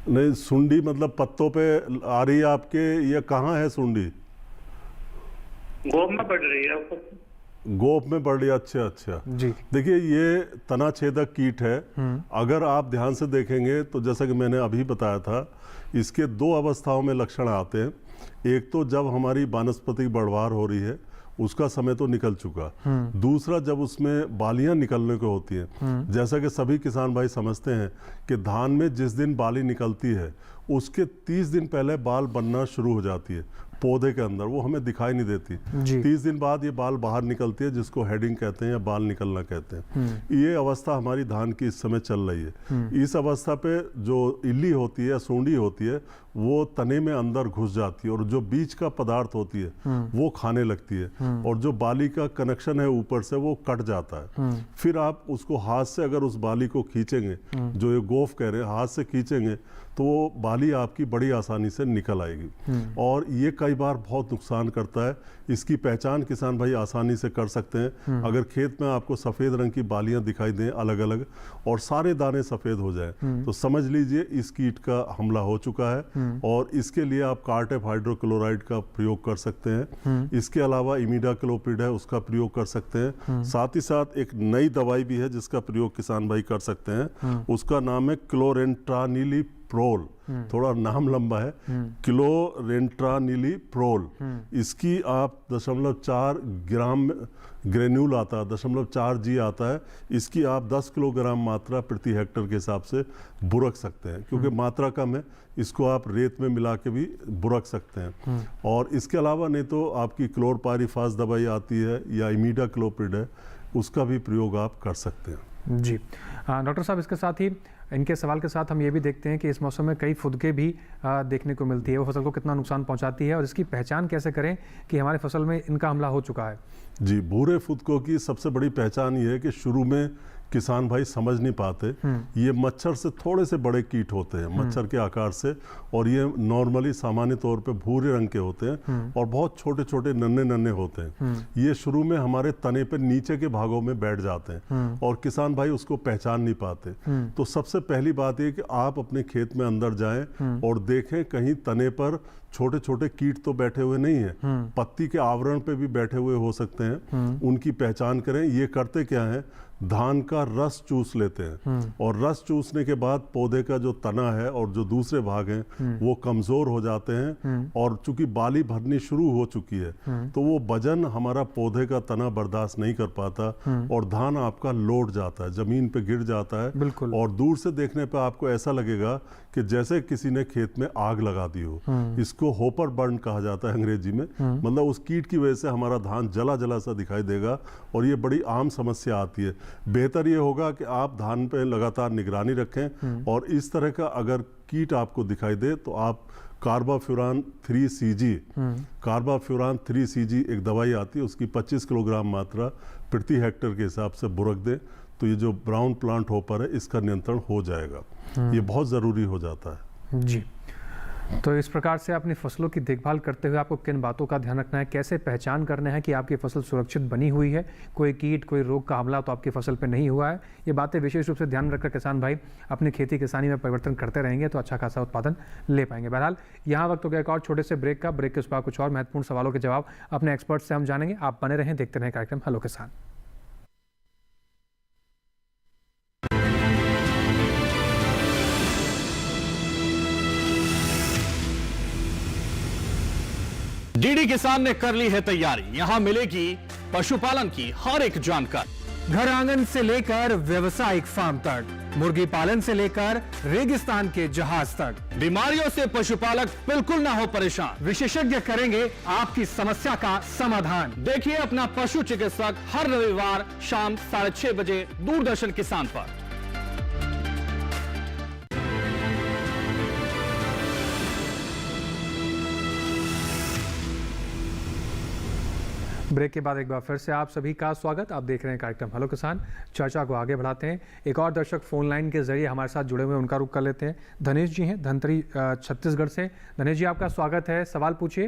नहीं, सुंडी मतलब पत्तों पे आ रही है आपके, या कहाँ है सुंडी? गोप में पड़ रही है। गोप में पड़ रही है, अच्छा जी। देखिए ये तना छेदक कीट है। अगर आप ध्यान से देखेंगे तो जैसा कि मैंने अभी बताया था, इसके 2 अवस्थाओं में लक्षण आते हैं। एक तो जब हमारी वानस्पतिक बढ़वार हो रही है उसका समय तो निकल चुका, दूसरा जब उसमें बालियां निकलने को होती हैं। जैसा कि सभी किसान भाई समझते हैं कि धान में जिस दिन बाली निकलती है उसके 30 दिन पहले बाल बनना शुरू हो जाती है पौधे के अंदर, वो हमें दिखाई नहीं देती। 30 दिन बाद ये बाल बाहर निकलती है, जिसको हेडिंग कहते हैं या बाल निकलना कहते हैं। ये अवस्था हमारी धान की इस समय चल रही है। इस अवस्था पे जो इल्ली होती है या सूंडी होती है वो तने में अंदर घुस जाती है और जो बीज का पदार्थ होती है वो खाने लगती है और जो बाली का कनेक्शन है ऊपर से वो कट जाता है। फिर आप उसको हाथ से अगर उस बाली को खींचेंगे, जो ये गोफ कह रहे हैं, हाथ से खींचेंगे तो वो बाली आपकी बड़ी आसानी से निकल आएगी और ये कई बार बहुत नुकसान करता है। इसकी पहचान किसान भाई आसानी से कर सकते हैं। अगर खेत में आपको सफ़ेद रंग की बालियां दिखाई दें अलग अलग और सारे दाने सफ़ेद हो जाए तो समझ लीजिए इस कीट का हमला हो चुका है और इसके लिए आप कार्टेप हाइड्रोक्लोराइड का प्रयोग कर सकते हैं। इसके अलावा इमिडाक्लोपिड है, उसका प्रयोग कर सकते हैं। साथ ही साथ एक नई दवाई भी है जिसका प्रयोग किसान भाई कर सकते हैं, उसका नाम है क्लोरेंट्रानिलीप्रोल। थोड़ा नाम लंबा है, क्लोरेंट्रानिलीप्रोल। इसकी आप 0.4 ग्राम ग्रेन्यूल आता है, 0.4 जी आता है। इसकी आप 10 किलोग्राम मात्रा प्रति हेक्टर के हिसाब से बुरक सकते हैं, क्योंकि मात्रा कम है। इसको आप रेत में मिला के भी बुरक सकते हैं। और इसके अलावा नहीं तो आपकी क्लोरपायरिफास दवाई आती है या इमिडाक्लोपिड है, उसका भी प्रयोग आप कर सकते हैं जी। डॉक्टर साहब इसके साथ ही इनके सवाल के साथ हम ये भी देखते हैं कि इस मौसम में कई फुदके भी देखने को मिलती है, वो फसल को कितना नुकसान पहुंचाती है और इसकी पहचान कैसे करें कि हमारे फसल में इनका हमला हो चुका है? जी, भूरे फुदकों की सबसे बड़ी पहचान ये है कि शुरू में किसान भाई समझ नहीं पाते। ये मच्छर से थोड़े से बड़े कीट होते हैं, मच्छर के आकार से, और ये नॉर्मली सामान्य तौर पे भूरे रंग के होते हैं और बहुत छोटे छोटे नन्हे नन्हे होते हैं। ये शुरू में हमारे तने पे नीचे के भागों में बैठ जाते हैं और किसान भाई उसको पहचान नहीं पाते। तो सबसे पहली बात ये कि आप अपने खेत में अंदर जाएं और देखें कहीं तने पर छोटे छोटे कीट तो बैठे हुए नहीं है, पत्ती के आवरण पे भी बैठे हुए हो सकते हैं, उनकी पहचान करें। ये करते क्या है, धान का रस चूस लेते हैं और रस चूसने के बाद पौधे का जो तना है और जो दूसरे भाग हैं वो कमजोर हो जाते हैं और चूंकि बाली भरनी शुरू हो चुकी है तो वो वजन हमारा पौधे का तना बर्दाश्त नहीं कर पाता और धान आपका लौट जाता है, जमीन पे गिर जाता है और दूर से देखने पे आपको ऐसा लगेगा कि जैसे किसी ने खेत में आग लगा दी हो। इसको होपर बर्न कहा जाता है अंग्रेजी में, मतलब उस कीट की वजह से हमारा धान जला जला सा दिखाई देगा और ये बड़ी आम समस्या आती है। बेहतर ये होगा कि आप धान पे लगातार निगरानी रखें और इस तरह का अगर कीट आपको दिखाई दे तो आप कार्बाफ्यूरान 3CG एक दवाई आती है, उसकी 25 किलोग्राम मात्रा प्रति हेक्टेयर के हिसाब से बुरक दें तो ये जो ब्राउन प्लांट होपर है इसका नियंत्रण हो जाएगा। ये बहुत ज़रूरी हो जाता है जी। तो इस प्रकार से अपनी फसलों की देखभाल करते हुए आपको किन बातों का ध्यान रखना है, कैसे पहचान करना है कि आपकी फसल सुरक्षित बनी हुई है, कोई कीट कोई रोग का हमला तो आपकी फसल पे नहीं हुआ है, ये बातें विशेष रूप से ध्यान रखकर किसान भाई अपनी खेती किसानी में परिवर्तन करते रहेंगे तो अच्छा खासा उत्पादन ले पाएंगे। बहरहाल यहाँ वक्त हो गया एक और छोटे से ब्रेक का। ब्रेक के उस बाद कुछ और महत्वपूर्ण सवालों के जवाब अपने एक्सपर्ट से हम जानेंगे। आप बने रहें, देखते रहें कार्यक्रम हेलो किसान। डीडी किसान ने कर ली है तैयारी, यहाँ मिलेगी पशुपालन की हर एक जानकारी, घर आंगन से लेकर व्यवसायिक फार्म तक, मुर्गी पालन से लेकर रेगिस्तान के जहाज तक। बीमारियों से पशुपालक बिल्कुल ना हो परेशान, विशेषज्ञ करेंगे आपकी समस्या का समाधान। देखिए अपना पशु चिकित्सक हर रविवार शाम 6:30 बजे दूरदर्शन किसान पर। ब्रेक के बाद एक बार फिर से आप सभी का स्वागत। आप देख रहे हैं कार्यक्रम हेलो किसान। चर्चा को आगे बढ़ाते हैं। एक और दर्शक फोन लाइन के जरिए हमारे साथ जुड़े हुए हैं, उनका रुख कर लेते हैं। धनेश जी हैं धनतरी छत्तीसगढ़ से। धनेश जी आपका स्वागत है, सवाल पूछिए।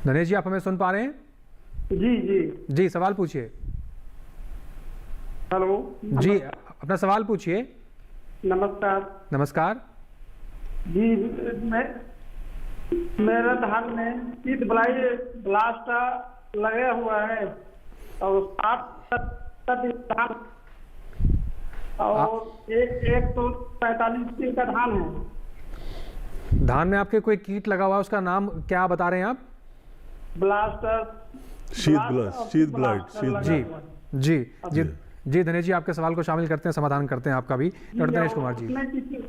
धनेश जी आप हमें सुन पा रहे हैं? जी सवाल पूछिए। हेलो जी अपना सवाल पूछिए। नमस्कार जी। मेरा धान में कीट ब्लास्ट लगा हुआ है और 60 और एक तो 45 दिन का धान है। धान में आपके कोई कीट लगा हुआ है, उसका नाम क्या बता रहे हैं आप? शीत ब्लाइट। जी धनेश जी आपके सवाल को शामिल करते हैं, समाधान करते हैं आपका भी। डॉक्टर दिनेश कुमार जी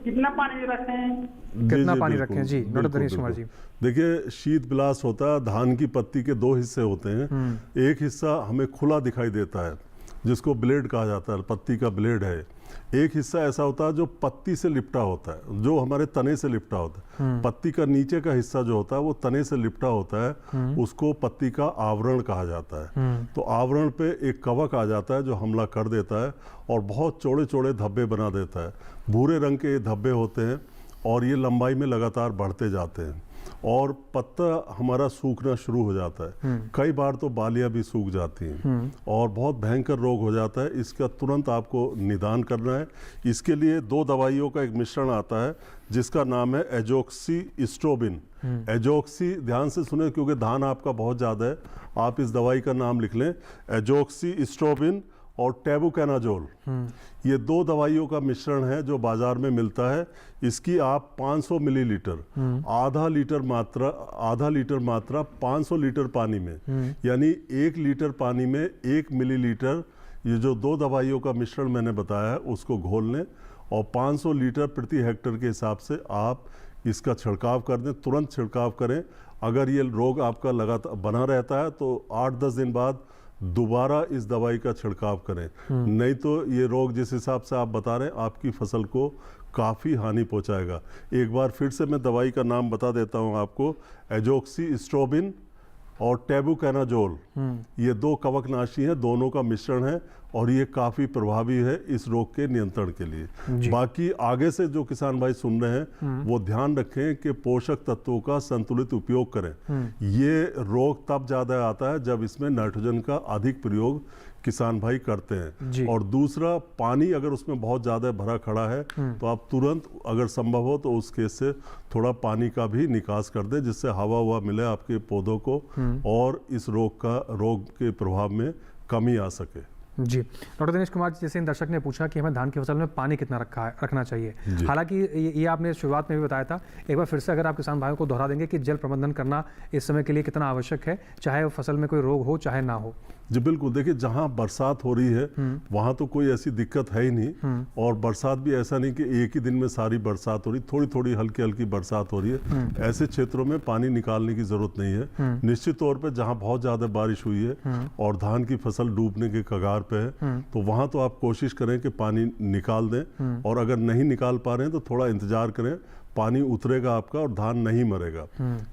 कितना पानी रखें? कितना पानी रखें जी? डॉक्टर दिनेश कुमार जी देखिए, शीत ब्लास्ट होता है, धान की पत्ती के 2 हिस्से होते हैं। एक हिस्सा हमें खुला दिखाई देता है जिसको ब्लेड कहा जाता है, पत्ती का ब्लेड है। एक हिस्सा ऐसा होता है जो पत्ती से लिपटा होता है, जो हमारे तने से लिपटा होता है। पत्ती का नीचे का हिस्सा जो होता है वो तने से लिपटा होता है, उसको पत्ती का आवरण कहा जाता है। तो आवरण पे एक कवक आ जाता है जो हमला कर देता है और बहुत चौड़े चौड़े धब्बे बना देता है। भूरे रंग के ये धब्बे होते हैं और ये लंबाई में लगातार बढ़ते जाते हैं और पत्ता हमारा सूखना शुरू हो जाता है। कई बार तो बालियां भी सूख जाती हैं और बहुत भयंकर रोग हो जाता है। इसका तुरंत आपको निदान करना है। इसके लिए 2 दवाइयों का एक मिश्रण आता है जिसका नाम है एजोक्सीस्ट्रोबिन। एजोक्सी ध्यान से सुने क्योंकि धान आपका बहुत ज़्यादा है, आप इस दवाई का नाम लिख लें, एजोक्सीस्ट्रोबिन और टेबुकैनाजोल। ये 2 दवाइयों का मिश्रण है जो बाजार में मिलता है। इसकी आप 500 मिलीलीटर, आधा लीटर मात्रा 500 लीटर पानी में, यानी 1 लीटर पानी में 1 मिलीलीटर ये जो 2 दवाइयों का मिश्रण मैंने बताया है उसको घोल लें और 500 लीटर प्रति हेक्टेयर के हिसाब से आप इसका छिड़काव कर दें। तुरंत छिड़काव करें। अगर ये रोग आपका लगातार बना रहता है तो 8-10 दिन बाद दोबारा इस दवाई का छिड़काव करें, नहीं तो ये रोग जिस हिसाब से आप बता रहे हैं आपकी फसल को काफ़ी हानि पहुंचाएगा। एक बार फिर से मैं दवाई का नाम बता देता हूं आपको, एजोक्सीस्ट्रोबिन और टेबुकैनाजोल। ये 2 कवकनाशी हैं, दोनों का मिश्रण है और ये काफ़ी प्रभावी है इस रोग के नियंत्रण के लिए। बाकी आगे से जो किसान भाई सुन रहे हैं वो ध्यान रखें कि पोषक तत्वों का संतुलित उपयोग करें। ये रोग तब ज़्यादा आता है जब इसमें नाइट्रोजन का अधिक प्रयोग किसान भाई करते जी। हैं। और दूसरा, पानी अगर उसमें बहुत ज़्यादा भरा खड़ा है तो आप तुरंत अगर संभव हो तो उस केस से थोड़ा पानी का भी निकास कर दें, जिससे हवा हुआ मिले आपके पौधों को और इस रोग के प्रभाव में कमी आ सके। जी। डॉक्टर दिनेश कुमार, जैसे इन दर्शक ने पूछा कि हमें धान की फसल में पानी कितना रखना चाहिए, हालांकि ये आपने शुरुआत में भी बताया था, एक बार फिर से अगर आप किसान भाइयों को दोहरा देंगे कि जल प्रबंधन करना इस समय के लिए कितना आवश्यक है, चाहे वो फसल में कोई रोग हो चाहे ना हो। जी बिल्कुल, देखिए जहाँ बरसात हो रही है वहाँ तो कोई ऐसी दिक्कत है ही नहीं, और बरसात भी ऐसा नहीं कि एक ही दिन में सारी बरसात हो रही, थोड़ी थोड़ी हल्की हल्की बरसात हो रही है। ऐसे क्षेत्रों में पानी निकालने की जरूरत नहीं है। निश्चित तौर पे जहाँ बहुत ज़्यादा बारिश हुई है और धान की फसल डूबने के कगार पे है, तो वहाँ तो आप कोशिश करें कि पानी निकाल दें, और अगर नहीं निकाल पा रहे हैं तो थोड़ा इंतजार करें, पानी उतरेगा आपका और धान नहीं मरेगा।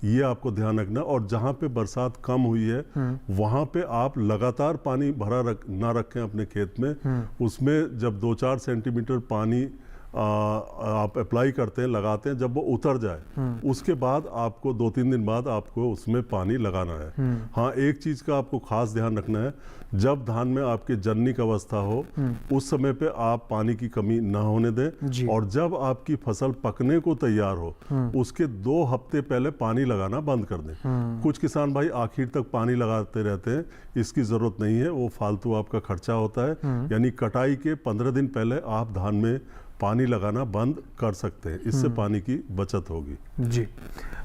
ये आपको ध्यान रखना। और जहाँ पे बरसात कम हुई है वहाँ पे आप लगातार पानी भरा ना रखें अपने खेत में। उसमें जब 2-4 सेंटीमीटर पानी आप अप्लाई करते हैं, लगाते हैं, जब वो उतर जाए उसके बाद आपको 2-3 दिन बाद आपको उसमें पानी लगाना है। हाँ, एक चीज़ का आपको खास ध्यान रखना है, जब धान में आपके जन्निक अवस्था हो उस समय पे आप पानी की कमी ना होने दें, और जब आपकी फसल पकने को तैयार हो उसके 2 हफ्ते पहले पानी लगाना बंद कर दें। कुछ किसान भाई आखिर तक पानी लगाते रहते हैं, इसकी ज़रूरत नहीं है, वो फालतू आपका खर्चा होता है। यानी कटाई के 15 दिन पहले आप धान में पानी लगाना बंद कर सकते हैं, इससे पानी की बचत होगी। जी,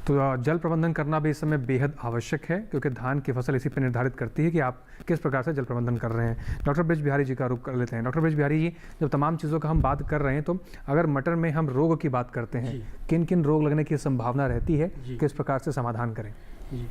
तो जल प्रबंधन करना भी इस समय बेहद आवश्यक है, क्योंकि धान की फसल इसी पर निर्धारित करती है कि आप किस प्रकार से जल प्रबंधन कर रहे हैं। डॉक्टर ब्रिज बिहारी जी का रुख कर लेते हैं। डॉक्टर ब्रिज बिहारी जी, जब तमाम चीज़ों का हम बात कर रहे हैं, तो अगर मटर में हम रोग की बात करते हैं, किन किन रोग लगने की संभावना रहती है, किस प्रकार से समाधान करें? जी,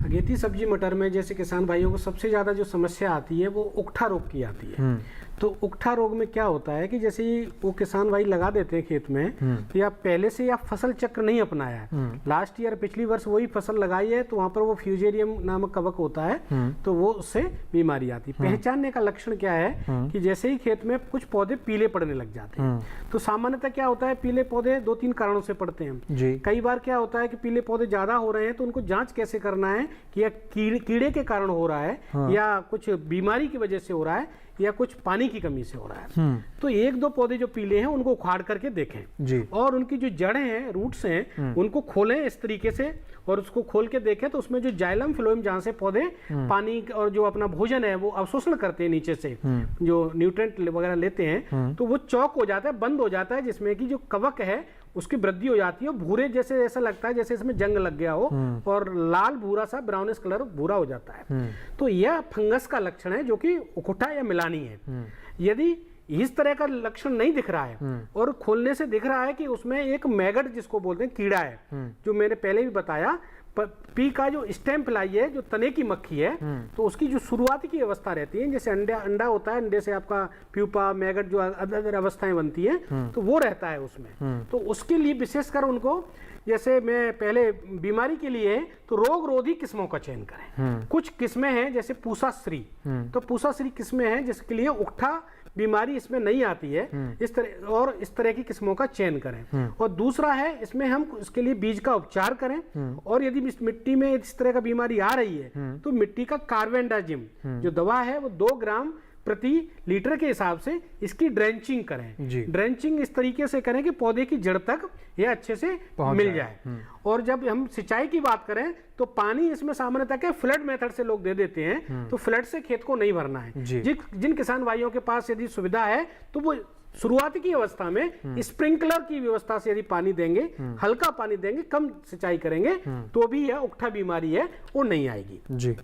अगेती सब्जी मटर में जैसे किसान भाइयों को सबसे ज़्यादा जो समस्या आती है वो उकठा रोग की आती है। तो उकठा रोग में क्या होता है कि जैसे ही वो किसान भाई लगा देते हैं खेत में, तो या पहले से या फसल चक्र नहीं अपनाया है, लास्ट ईयर पिछली वर्ष वही फसल लगाई है, तो वहाँ पर वो फ्यूजेरियम नामक कवक होता है, तो वो उससे बीमारी आती है। पहचानने का लक्षण क्या है कि जैसे ही खेत में कुछ पौधे पीले पड़ने लग जाते हैं, तो सामान्यतः क्या होता है, पीले पौधे 2-3 कारणों से पड़ते हैं। कई बार क्या होता है कि पीले पौधे ज्यादा हो रहे हैं, तो उनको जांच कैसे करना है कि या कीड़े के कारण हो रहा है या कुछ बीमारी की वजह से हो रहा है या कुछ पानी की कमी से हो रहा है। तो 1-2 पौधे जो पीले हैं उनको उखाड़ करके देखें और उनकी जो जड़ें हैं, रूट्स हैं, उनको खोलें इस तरीके से, और उसको खोल के देखें तो उसमें जो जाइलम फ्लोएम, जहाँ से पौधे पानी और जो अपना भोजन है वो अवशोषण करते हैं नीचे से, जो न्यूट्रिएंट वगैरह लेते हैं, तो वो चौक हो जाता है, बंद हो जाता है, जिसमें कि जो कवक है उसकी वृद्धि हो जाती है, भूरे जैसे ऐसा लगता है जैसे इसमें जंग लग गया हो, और लाल भूरा सा ब्राउनिश कलर भूरा हो जाता है। तो यह फंगस का लक्षण है जो कि उकठा या मिलानी है। यदि इस तरह का लक्षण नहीं दिख रहा है और खोलने से दिख रहा है कि उसमें एक मैगट जिसको बोलते हैं कीड़ा है, जो मैंने पहले भी बताया, पी का जो स्टेम फ्लाई है, जो तने की मक्खी है, तो उसकी जो शुरुआती की अवस्था रहती है, जैसे अंडा होता है, अंडे से आपका प्यूपा, मैगट, जो अदर अवस्थाएं बनती है, तो वो रहता है उसमें। तो उसके लिए विशेषकर उनको, जैसे मैं पहले बीमारी के लिए तो रोग रोधी किस्मों का चयन करें। कुछ किस्में हैं जैसे पूसाश्री, तो पूसाश्री किस्में हैं जिसके लिए उकठा बीमारी इसमें नहीं आती है, इस तरह की किस्मों का चयन करें। और दूसरा है, इसमें हम इसके लिए बीज का उपचार करें, और यदि मिट्टी में इस तरह का बीमारी आ रही है तो मिट्टी का कार्बेंडाजिम जो दवा है वो 2 ग्राम प्रति लीटर के हिसाब से इसकी ड्रेंचिंग करें। ड्रेंचिंग इस तरीके से करें कि पौधे की जड़ तक यह अच्छे से मिल जाए। और जब हम सिंचाई की बात करें तो पानी इसमें सामान्यतः के फ्लड मेथड से लोग दे देते हैं, तो फ्लड से खेत को नहीं भरना है। जिन किसान भाइयों के पास यदि सुविधा है तो वो शुरुआती की अवस्था में स्प्रिंकलर की व्यवस्था से यदि पानी देंगे, हल्का पानी देंगे, कम सिंचाई करेंगे, तो भी यह उकठा बीमारी है वो नहीं आएगी। जी।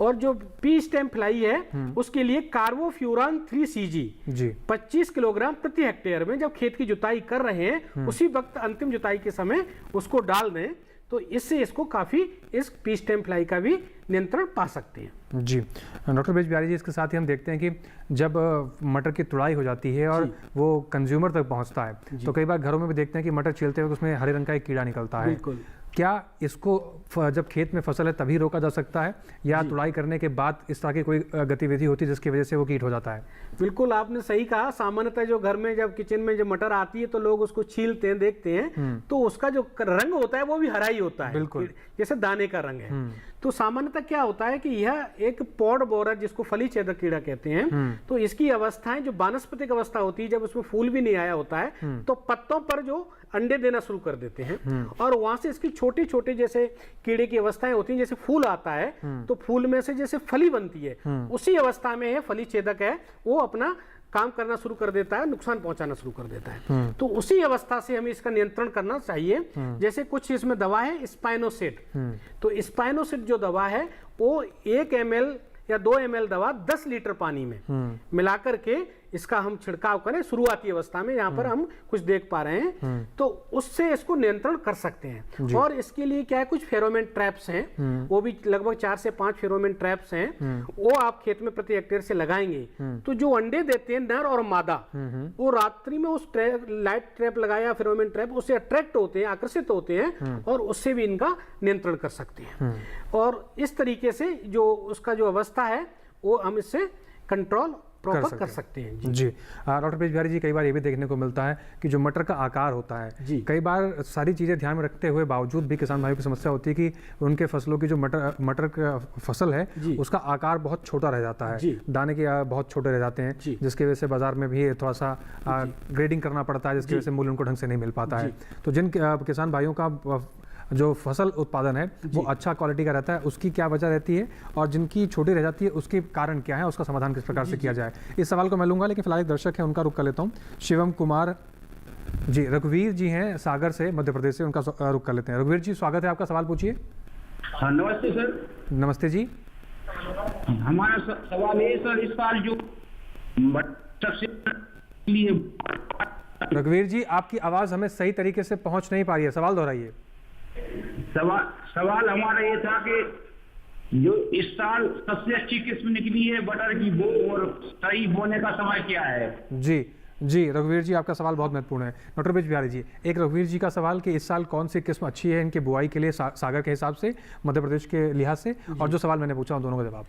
और जो पी स्टेम फ्लाई है उसके लिए कार्बोफ्यूरान 3 CG 25 किलोग्राम प्रति हेक्टेयर में जब खेत की जुताई कर रहे हैं उसी वक्त अंतिम जुताई के समय उसको डाल दें, तो इससे इसको काफी इस पी स्टेम फ्लाई का भी नियंत्रण पा सकते हैं। जी, डॉक्टर ब्रिज बिहारी जी, इसके साथ ही हम देखते हैं कि जब मटर की तुड़ाई हो जाती है और वो कंज्यूमर तक पहुंचता है, तो कई बार घरों में भी देखते हैं कि मटर छीलते हुए उसमें हरे रंग का एक कीड़ा निकलता है। क्या इसको जब खेत में फसल है तभी रोका जा सकता है, या तुड़ाई करने के बाद इस तरह की कोई गतिविधि होती है जिसकी वजह से वो कीट हो जाता है? बिल्कुल आपने सही कहा। सामान्यतः जो घर में जब किचन में जब मटर आती है तो लोग उसको छीलते हैं, देखते हैं, तो उसका जो रंग होता है वो भी हरा ही होता है, बिल्कुल जैसे दाने का रंग है। तो सामान्यतः क्या होता है कि यह एक पॉड बोरर, जिसको फली छेदक कीड़ा कहते हैं, तो इसकी अवस्थाएं जो वानस्पतिक अवस्था होती है, जब उसमें फूल भी नहीं आया होता है, तो पत्तों पर जो अंडे देना शुरू कर देते हैं, और वहां से इसकी छोटी छोटी जैसे कीड़े की अवस्थाएं होती हैं, जैसे फूल आता है तो फूल में से जैसे फली बनती है, उसी अवस्था में है फली छेदक है, वो अपना काम करना शुरू कर देता है, नुकसान पहुंचाना शुरू कर देता है। तो उसी अवस्था से हमें इसका नियंत्रण करना चाहिए। जैसे कुछ इसमें दवा है स्पाइनोसेट, तो स्पाइनोसेट जो दवा है वो 1 ml या 2 ml दवा 10 लीटर पानी में मिलाकर के इसका हम छिड़काव करें शुरुआती अवस्था में, यहाँ पर हम कुछ देख पा रहे हैं, तो उससे इसको नियंत्रण कर सकते हैं। और इसके लिए क्या है, कुछ फेरोमेन ट्रैप्स हैं, वो भी लगभग 4 से 5 फेरोमेन ट्रैप्स हैं, वो आप खेत में प्रति हेक्टेयर से लगाएंगे, तो जो अंडे देते हैं नर और मादा, वो रात्रि में उस लाइट ट्रैप लगाया फेरोमेन ट्रैप, उससे अट्रैक्ट होते हैं, आकर्षित होते हैं, और उससे भी इनका नियंत्रण कर सकते हैं। और इस तरीके से जो उसका जो अवस्था है वो हम इससे कंट्रोल प्रॉपर कर सकते हैं। जी डॉक्टर ब्रिज बिहारी जी, कई बार ये भी देखने को मिलता है कि जो मटर का आकार होता है, कई बार सारी चीज़ें ध्यान में रखते हुए बावजूद भी किसान भाइयों की समस्या होती है कि उनके फसलों की जो मटर का फसल है उसका आकार बहुत छोटा रह जाता है, दाने के बहुत छोटे रह जाते हैं, जिसकी वजह से बाजार में भी थोड़ा सा ग्रेडिंग करना पड़ता है, जिसकी वजह से मूल्य उनको ढंग से नहीं मिल पाता है। तो जिन किसान भाइयों का जो फसल उत्पादन है वो अच्छा क्वालिटी का रहता है, उसकी क्या वजह रहती है, और जिनकी छोटी रह जाती है उसके कारण क्या है, उसका समाधान किस प्रकार से किया जाए, इस सवाल को मैं लूंगा। लेकिन फिलहाल एक दर्शक है, उनका रुख कर लेता हूँ। शिवम कुमार जी, रघुवीर जी हैं सागर से, मध्य प्रदेश से, उनका रुख कर लेते हैं। रघुवीर जी, स्वागत है आपका, सवाल पूछिए। हाँ नमस्ते सर। नमस्ते जी। हमारा सवाल है सर, इस साल जो रघुवीर जी, आपकी आवाज हमें सही तरीके से पहुंच नहीं पा रही है, सवाल दोहराइए। सवाल हमारा ये था कि जो इस साल सबसे अच्छी किस्म निकली है मटर की, वो और सही बोने का समय क्या है? जी रघुवीर जी, आपका सवाल बहुत महत्वपूर्ण है। डॉक्टर ब्रिज बिहारी जी, एक रघुवीर जी का सवाल कि इस साल कौन सी किस्म अच्छी है इनकी बुआई के लिए सागर के हिसाब से, मध्य प्रदेश के लिहाज से, और जो सवाल मैंने पूछा उन दोनों का जवाब।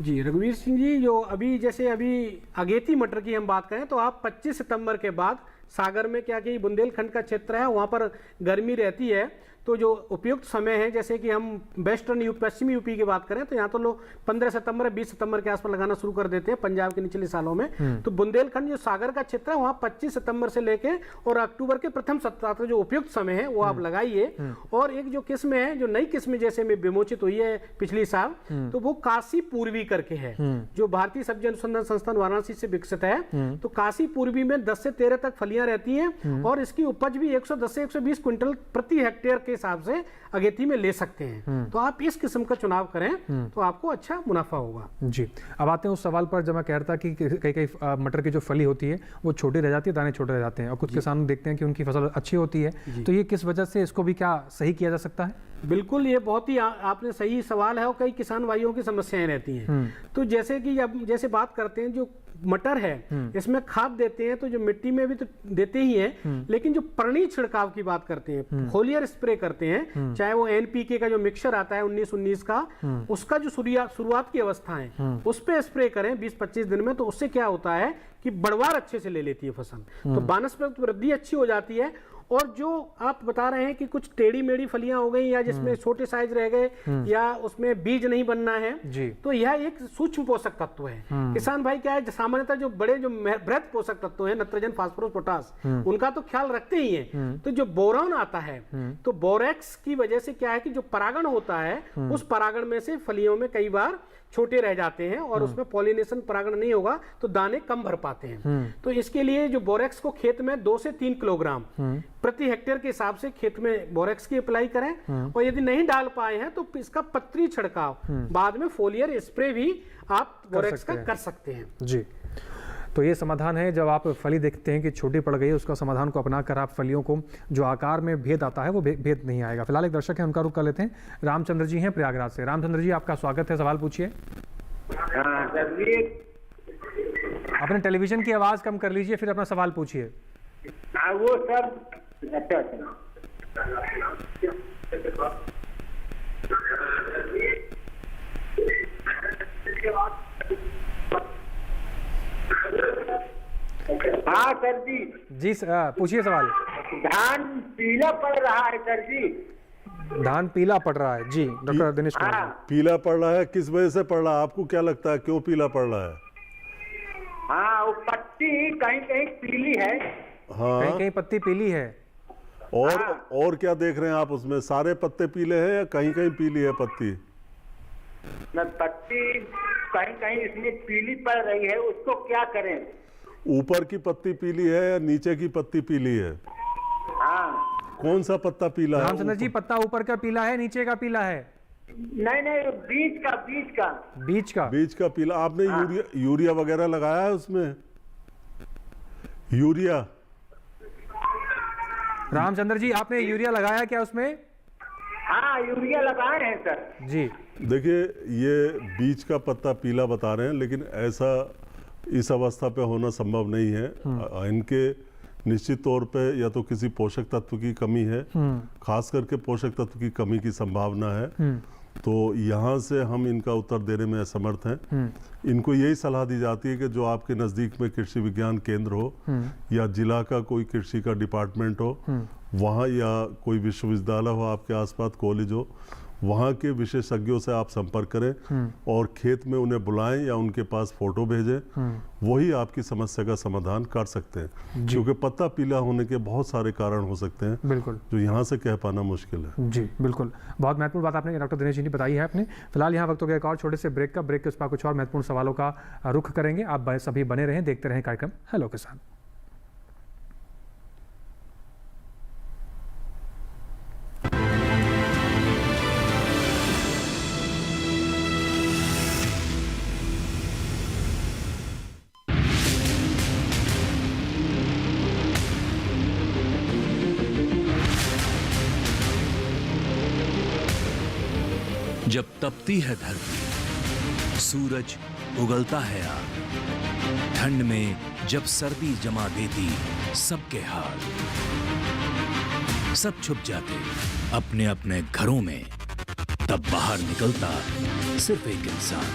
जी रघुवीर सिंह जी, जो अभी अगेती मटर की हम बात करें तो आप 25 सितंबर के बाद सागर में क्या कि बुंदेलखंड का क्षेत्र है, वहाँ पर गर्मी रहती है, तो जो उपयुक्त समय है, जैसे कि हम वेस्टर्न पश्चिमी यूपी की बात करें तो यहाँ तो लोग 15 सितंबर 20 सितंबर के आसपास लगाना शुरू कर देते हैं पंजाब के निचले सालों में। तो बुंदेलखंड जो सागर का क्षेत्र है वहाँ 25 सितंबर से लेके और अक्टूबर के प्रथम सप्ताह तक जो उपयुक्त समय है वो आप लगाइए। और एक जो किस्म है, जो नई किस्म जैसे में विमोचित हुई है पिछली साल, तो वो काशी पूर्वी करके है, जो भारतीय सब्जी अनुसंधान संस्थान वाराणसी से विकसित है। तो काशी पूर्वी में 10 से 13 तक फलियां रहती हैं, और इसकी उपज भी 110 से 120 क्विंटल प्रति हेक्टेयर के हिसाब से अगेती में ले सकते हैं। तो आप इस किस्म का चुनाव करें तो आपको अच्छा मुनाफा होगा। जी, अब आते हैं उस सवाल पर जब मैं कह रहा था कि कई मटर की जो फली होती है वो छोटी रह जाती है, दाने छोटे रह जाते हैं, और कुछ किसान देखते हैं कि उनकी फसल अच्छी होती है, तो ये किस वजह से, इसको भी क्या सही किया जा सकता है? बिल्कुल, ये बहुत ही आपने सही सवाल है, और कई किसान भाइयों की समस्याएं रहती हैं। तो जैसे कि अब जैसे बात करते हैं, जो मटर है इसमें खाद देते हैं तो जो मिट्टी में भी तो देते ही हैं, लेकिन जो परणी छिड़काव की बात करते हैं, फोलियर स्प्रे करते हैं, चाहे वो एनपीके का जो मिक्सचर आता है 19-19 का, उसका जो शुरुआत की अवस्था है उस पे स्प्रे करें 20-25 दिन में, तो उससे क्या होता है कि बढ़वार अच्छे से ले लेती है फसल, तो वानस्पतिक वृद्धि अच्छी हो जाती है। और जो आप बता रहे हैं कि कुछ टेढ़ी मेढ़ी फलियां हो गई, या जिसमें छोटे साइज रह गए, या उसमें बीज नहीं बनना है, तो यह एक सूक्ष्म पोषक तत्व है। किसान भाई क्या है, सामान्यतः जो बड़े जो बृहद पोषक तत्व है, नाइट्रोजन, फास्फोरस, पोटास, उनका तो ख्याल रखते ही हैं। तो जो बोरॉन आता है, तो बोरेक्स की वजह से क्या है कि जो परागण होता है, उस परागण में से फलियों में कई बार छोटे रह जाते हैं, और उसमें पॉलिनेशन परागण नहीं होगा तो दाने कम भर पाते हैं। तो इसके लिए जो बोरेक्स को खेत में 2 से 3 किलोग्राम प्रति हेक्टेयर के हिसाब से खेत में बोरेक्स की अप्लाई करें, और यदि नहीं डाल पाए हैं तो इसका पत्री छिड़काव, बाद में फोलियर स्प्रे भी आप बोरेक्स का कर सकते हैं। जी, तो ये समाधान है, जब आप फली देखते हैं कि छोटी पड़ गई है, उसका समाधान को अपनाकर आप फलियों को जो आकार में भेद आता है वो भेद नहीं आएगा। फिलहाल एक दर्शक है, उनका रुख कर लेते हैं। रामचंद्र जी हैं प्रयागराज से। रामचंद्र जी, आपका स्वागत है, सवाल पूछिए। अपने टेलीविजन की आवाज कम कर लीजिए, फिर अपना सवाल पूछिए। वो सर, सर जी। जी पूछिए सवाल। धान पीला पड़ रहा है सर जी। धान पीला पड़ रहा है जी, डॉक्टर दिनेश कुमार जी। पीला पड़ रहा है, किस वजह से पड़ रहा है? आपको क्या लगता है क्यों पीला पड़ रहा है? हाँ, वो पत्ती कहीं कहीं पीली है। हाँ, कहीं कहीं पत्ती पीली है। और क्या देख रहे हैं आप उसमें? सारे पत्ते पीले हैं या कहीं कहीं पीली है पत्ती? न पत्ती कहीं कहीं इसमें पीली पड़ रही है, उसको क्या करें? ऊपर की पत्ती पीली है या नीचे की पत्ती पीली है? हाँ। कौन सा पत्ता पीला है? रामचंद्र जी, पत्ता ऊपर का पीला है, नीचे का पीला है? नहीं, बीज का। बीज का पीला। आपने यूरिया वगैरह लगाया है उसमें? यूरिया? रामचंद्र जी, आपने यूरिया लगाया क्या उसमें? हाँ, यूरिया लगाए हैं सर जी। देखिए, ये बीज का पत्ता पीला बता रहे हैं, लेकिन ऐसा इस अवस्था पे होना संभव नहीं है। इनके निश्चित तौर पे या तो किसी पोषक तत्व की कमी है, खास करके पोषक तत्व की कमी की संभावना है। तो यहाँ से हम इनका उत्तर देने में असमर्थ हैं। इनको यही सलाह दी जाती है कि जो आपके नज़दीक में कृषि विज्ञान केंद्र हो या जिला का कोई कृषि का डिपार्टमेंट हो, वहाँ या कोई विश्वविद्यालय हो आपके आसपास, कॉलेज हो, वहाँ के विशेषज्ञों से आप संपर्क करें और खेत में उन्हें बुलाएं या उनके पास फोटो भेजें। वही आपकी समस्या का समाधान कर सकते हैं, क्योंकि पत्ता पीला होने के बहुत सारे कारण हो सकते हैं, बिल्कुल, जो यहाँ से कह पाना मुश्किल है। जी बिल्कुल, बहुत महत्वपूर्ण बात आपने डॉक्टर दिनेश जी ने बताई है। आपने फिलहाल यहाँ वक्त हो गया एक और छोटे से ब्रेक के उस पर कुछ और महत्वपूर्ण सवालों का रुख करेंगे। आप सभी बने रहें, देखते रहें कार्यक्रम हेलो किसान। जब तपती है धरती, सूरज उगलता है आग, ठंड में जब सर्दी जमा देती सबके हाल, सब छुप जाते अपने अपने घरों में, तब बाहर निकलता सिर्फ एक इंसान,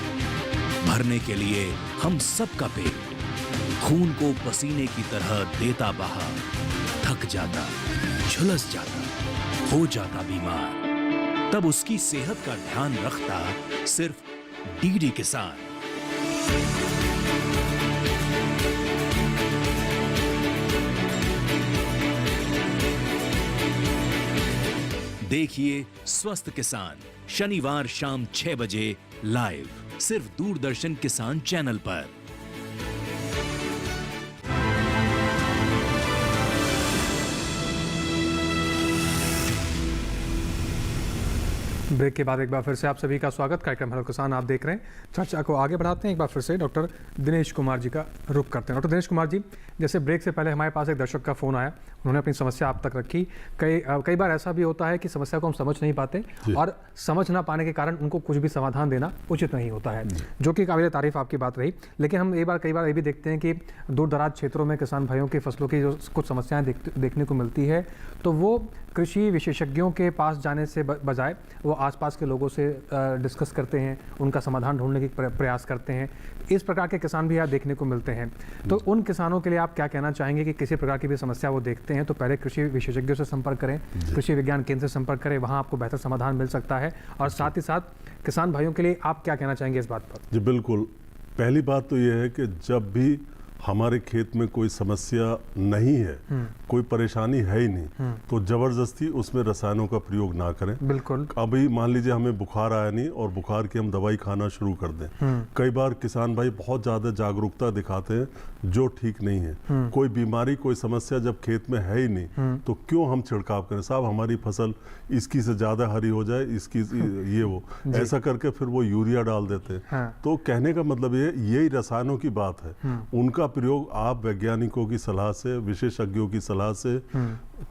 भरने के लिए हम सबका पेट, खून को पसीने की तरह देता बहा, थक जाता, झुलस जाता, हो जाता बीमार, तब उसकी सेहत का ध्यान रखता सिर्फ डीडी किसान। देखिए स्वस्थ किसान शनिवार शाम 6 बजे लाइव, सिर्फ दूरदर्शन किसान चैनल पर। ब्रेक के बाद एक बार फिर से आप सभी का स्वागत। कार्यक्रम हेलो किसान आप देख रहे हैं। चर्चा को आगे बढ़ाते हैं। एक बार फिर से डॉक्टर दिनेश कुमार जी का रुख करते हैं। डॉक्टर दिनेश कुमार जी, जैसे ब्रेक से पहले हमारे पास एक दर्शक का फ़ोन आया, उन्होंने अपनी समस्या आप तक रखी। कई बार ऐसा भी होता है कि समस्या को हम समझ नहीं पाते और समझ ना पाने के कारण उनको कुछ भी समाधान देना उचित नहीं होता है, जो कि काबिल तारीफ आपकी बात रही। लेकिन हम कई बार ये भी देखते हैं कि दूर दराज क्षेत्रों में किसान भाइयों की फसलों की जो कुछ समस्याएं देखने को मिलती है, तो वो कृषि विशेषज्ञों के पास जाने से बजाय वो आसपास के लोगों से डिस्कस करते हैं, उनका समाधान ढूंढने की प्रयास करते हैं। इस प्रकार के किसान भी यहाँ देखने को मिलते हैं। तो उन किसानों के लिए आप क्या कहना चाहेंगे कि किसी प्रकार की भी समस्या वो देखते हैं तो पहले कृषि विशेषज्ञों से संपर्क करें, कृषि विज्ञान केंद्र से संपर्क करें, वहाँ आपको बेहतर समाधान मिल सकता है। और साथ ही साथ किसान भाइयों के लिए आप क्या कहना चाहेंगे इस बात पर? जी बिल्कुल, पहली बात तो ये है कि जब भी हमारे खेत में कोई समस्या नहीं है, कोई परेशानी है ही नहीं, तो जबरदस्ती उसमें रसायनों का प्रयोग ना करें। बिल्कुल। अभी मान लीजिए हमें बुखार आया नहीं और बुखार की हम दवाई खाना शुरू कर दें। कई बार किसान भाई बहुत ज्यादा जागरूकता दिखाते हैं, जो ठीक नहीं है। कोई बीमारी, कोई समस्या जब खेत में है ही नहीं, तो क्यों हम छिड़काव करें? साहब हमारी फसल इसकी से ज्यादा हरी हो जाए, इसकी ये वो ऐसा करके फिर वो यूरिया डाल देते हैं। तो कहने का मतलब ये, यही रसायनों की बात है। उनका प्रयोग आप वैज्ञानिकों की सलाह से, विशेषज्ञों की सलाह से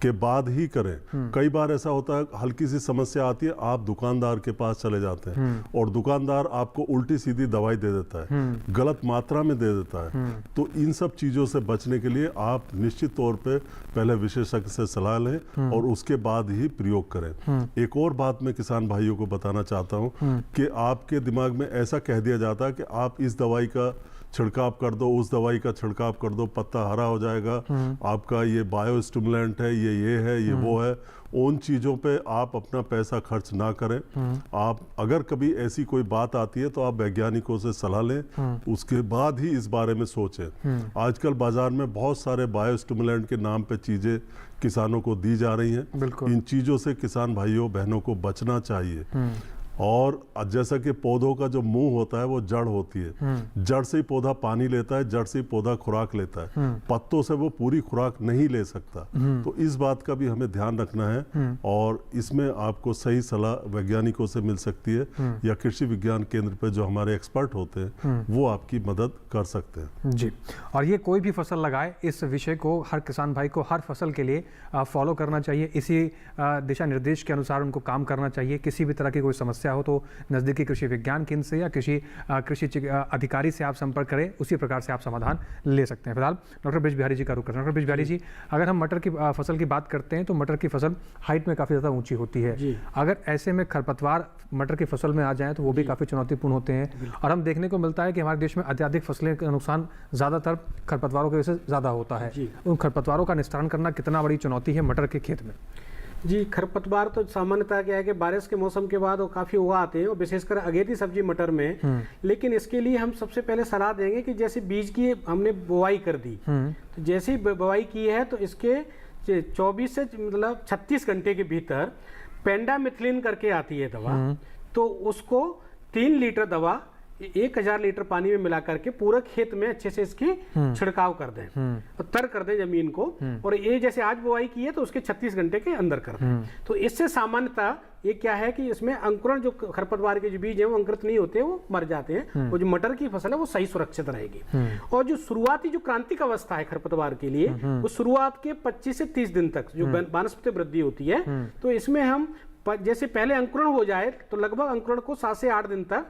के बाद ही करें। कई बार ऐसा होता है हल्की सी समस्या आती है, आप दुकानदार के पास चले जाते हैं और दुकानदार आपको उल्टी सीधी दवाई दे देता है, गलत मात्रा में दे देता है। तो इन सब चीज़ों से बचने के लिए आप निश्चित तौर पे पहले विशेषज्ञ से सलाह लें और उसके बाद ही प्रयोग करें। एक और बात मैं किसान भाइयों को बताना चाहता हूँ कि आपके दिमाग में ऐसा कह दिया जाता है कि आप इस दवाई का छिड़काव कर दो, उस दवाई का छिड़काव कर दो, पत्ता हरा हो जाएगा, आपका ये बायो स्टिमुलेंट है, ये है, ये वो है। उन चीज़ों पे आप अपना पैसा खर्च ना करें। आप अगर कभी ऐसी कोई बात आती है तो आप वैज्ञानिकों से सलाह लें, उसके बाद ही इस बारे में सोचें। आजकल बाजार में बहुत सारे बायो स्टिमुलेंट के नाम पे चीज़ें किसानों को दी जा रही हैं। इन चीज़ों से किसान भाइयों बहनों को बचना चाहिए। और जैसा कि पौधों का जो मुंह होता है वो जड़ होती है, जड़ से ही पौधा पानी लेता है, जड़ से ही पौधा खुराक लेता है, पत्तों से वो पूरी खुराक नहीं ले सकता। तो इस बात का भी हमें ध्यान रखना है और इसमें आपको सही सलाह वैज्ञानिकों से मिल सकती है या कृषि विज्ञान केंद्र पे जो हमारे एक्सपर्ट होते हैं वो आपकी मदद कर सकते हैं। जी, और ये कोई भी फसल लगाए, इस विषय को हर किसान भाई को हर फसल के लिए फॉलो करना चाहिए। इसी दिशा निर्देश के अनुसार उनको काम करना चाहिए। किसी भी तरह की कोई समस्या हो तो नजदीकी कृषि विज्ञान केंद्र से या कृषि अधिकारी से आप संपर्क करें, उसी प्रकार से आप समाधान ले सकते हैं। फिलहाल डॉक्टर ब्रिज बिहारी जी का रुख करते हैं। डॉक्टर ब्रिज बिहारी जी, अगर हम मटर की फसल की बात करते हैं तो मटर की फसल हाइट में काफ़ी ज़्यादा ऊंची होती है। अगर ऐसे में खरपतवार मटर की फसल में आ जाए तो वो भी काफ़ी चुनौतीपूर्ण होते हैं और हम देखने को मिलता है कि हमारे देश में अत्यधिक फसलें का नुकसान ज़्यादातर खरपतवारों की वजह से ज़्यादा होता है। उन खरपतवारों का निस्तारण करना कितना बड़ी चुनौती है मटर के खेत में? जी, खरपतवार तो सामान्यतः क्या है कि बारिश के मौसम के बाद वो काफ़ी उगा आते हैं और विशेषकर अगेती सब्जी मटर में। लेकिन इसके लिए हम सबसे पहले सलाह देंगे कि जैसे बीज की हमने बुआई कर दी, तो जैसे ही बुआई की है तो इसके 24 से मतलब 36 घंटे के भीतर पेंडामिथिलिन करके आती है दवा, तो उसको 3 लीटर दवा 1000 लीटर पानी में मिला करके पूरा खेत में अच्छे से इसकी छिड़काव कर दें और तर कर दें जमीन को। और ये जैसे आज बुआई की है तो उसके 36 घंटे के अंदर कर दें। तो इससे सामान्यतः ये क्या है कि इसमें अंकुरण, जो खरपतवार के जो बीज हैं वो अंकुरित नहीं होते, वो मर जाते हैं। और जो मटर की फसल है वो सही सुरक्षित रहेगी। और जो शुरुआती जो क्रांतिक अवस्था है खरपतवार के लिए, वो शुरुआत के 25 से 30 दिन तक जो वानस्पतिक वृद्धि होती है, तो इसमें हम जैसे पहले अंकुरण हो जाए तो लगभग अंकुरण को 7 से 8 दिन तक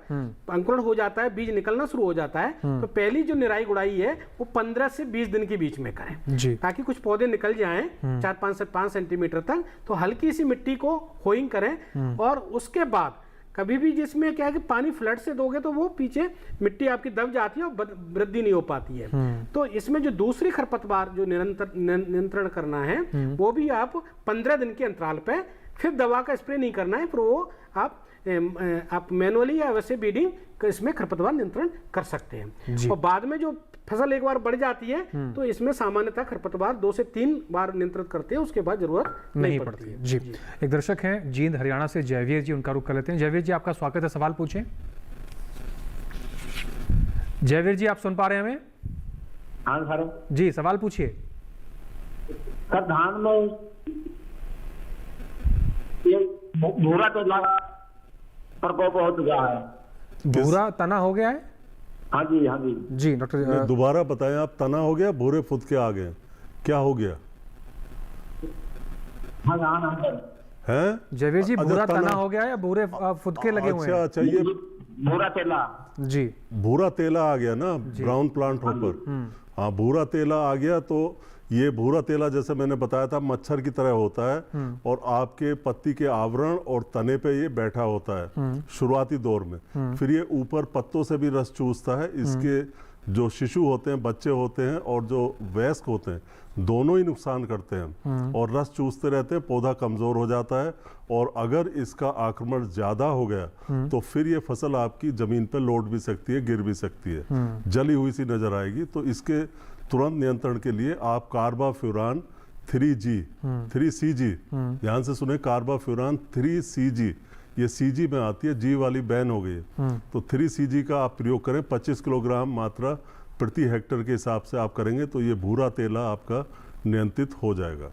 अंकुरण हो जाता है, बीज निकलना शुरू हो जाता है। तो पहली जो निराई गुड़ाई है वो 15 से 20 दिन के बीच में करें, ताकि कुछ पौधे निकल जाएं 4-5 से 5 सेंटीमीटर तक। तो हल्की सी मिट्टी को होइंग करें और उसके बाद कभी भी जिसमें क्या है कि पानी फ्लड से दोगे तो वो पीछे मिट्टी आपकी दब जाती है और वृद्धि नहीं हो पाती है। तो इसमें जो दूसरी खरपतवार जो नियंत्रण करना है वो भी आप 15 दिन के अंतराल पे फिर दवा का स्प्रे नहीं करना है, फिर वो आप मैनुअली या वैसे बीडिंग इसमें खरपतवार नियंत्रण कर सकते हैं। और बाद में जो फसल एक बार बढ़ जाती है तो इसमें सामान्यतः खरपतवार 2 से 3 बार नियंत्रित करते हैं, उसके बाद जरूरत नहीं पड़ती है। जी, एक दर्शक हैं जींद हरियाणा से जयवीर जी, उनका रुख कर लेते हैं। जयवीर जी, आपका स्वागत है, सवाल पूछें। जयवीर जी, आप सुन पा रहे हैं हमें? हाँ सर जी, सवाल पूछिए। सर, धान में भूरा तो प्रकोप हो चुका है। भूरा तना हो गया है? हाँ जी, हाँ जी। जी डॉक्टर, दोबारा बताएं आप। तना हो गया, भूरे फुद के आ गए, क्या हो गया? है जयवीर जी, भूरा तना हो गया या भूरे फुदके लगे हुए हैं? अच्छा, ये भूरा तेला। जी, भूरा तेला आ गया ना, ब्राउन प्लांट होकर। हाँ, भूरा तेला आ गया। तो ये भूरा तेला जैसे मैंने बताया था मच्छर की तरह होता है और आपके पत्ती के आवरण और तने पे ये बैठा होता है शुरुआती दौर में। फिर ये ऊपर पत्तों से भी रस चूसता है। इसके जो शिशु होते हैं, बच्चे होते हैं और जो वयस्क होते हैं, दोनों ही नुकसान करते हैं और रस चूसते रहते हैं, पौधा कमजोर हो जाता है। और अगर इसका आक्रमण ज्यादा हो गया तो फिर ये फसल आपकी जमीन पे लौट भी सकती है, गिर भी सकती है, जली हुई सी नजर आएगी। तो इसके तुरंत नियंत्रण के लिए आप कार्बाफ्यूरान 3CG, ध्यान से सुने, कार्बाफ्यूरान 3CG, ये CG में आती है, G वाली बैन हो गई है। तो 3CG का आप प्रयोग करें, 25 किलोग्राम मात्रा प्रति हेक्टेयर के हिसाब से आप करेंगे तो ये भूरा तेला आपका नियंत्रित हो जाएगा।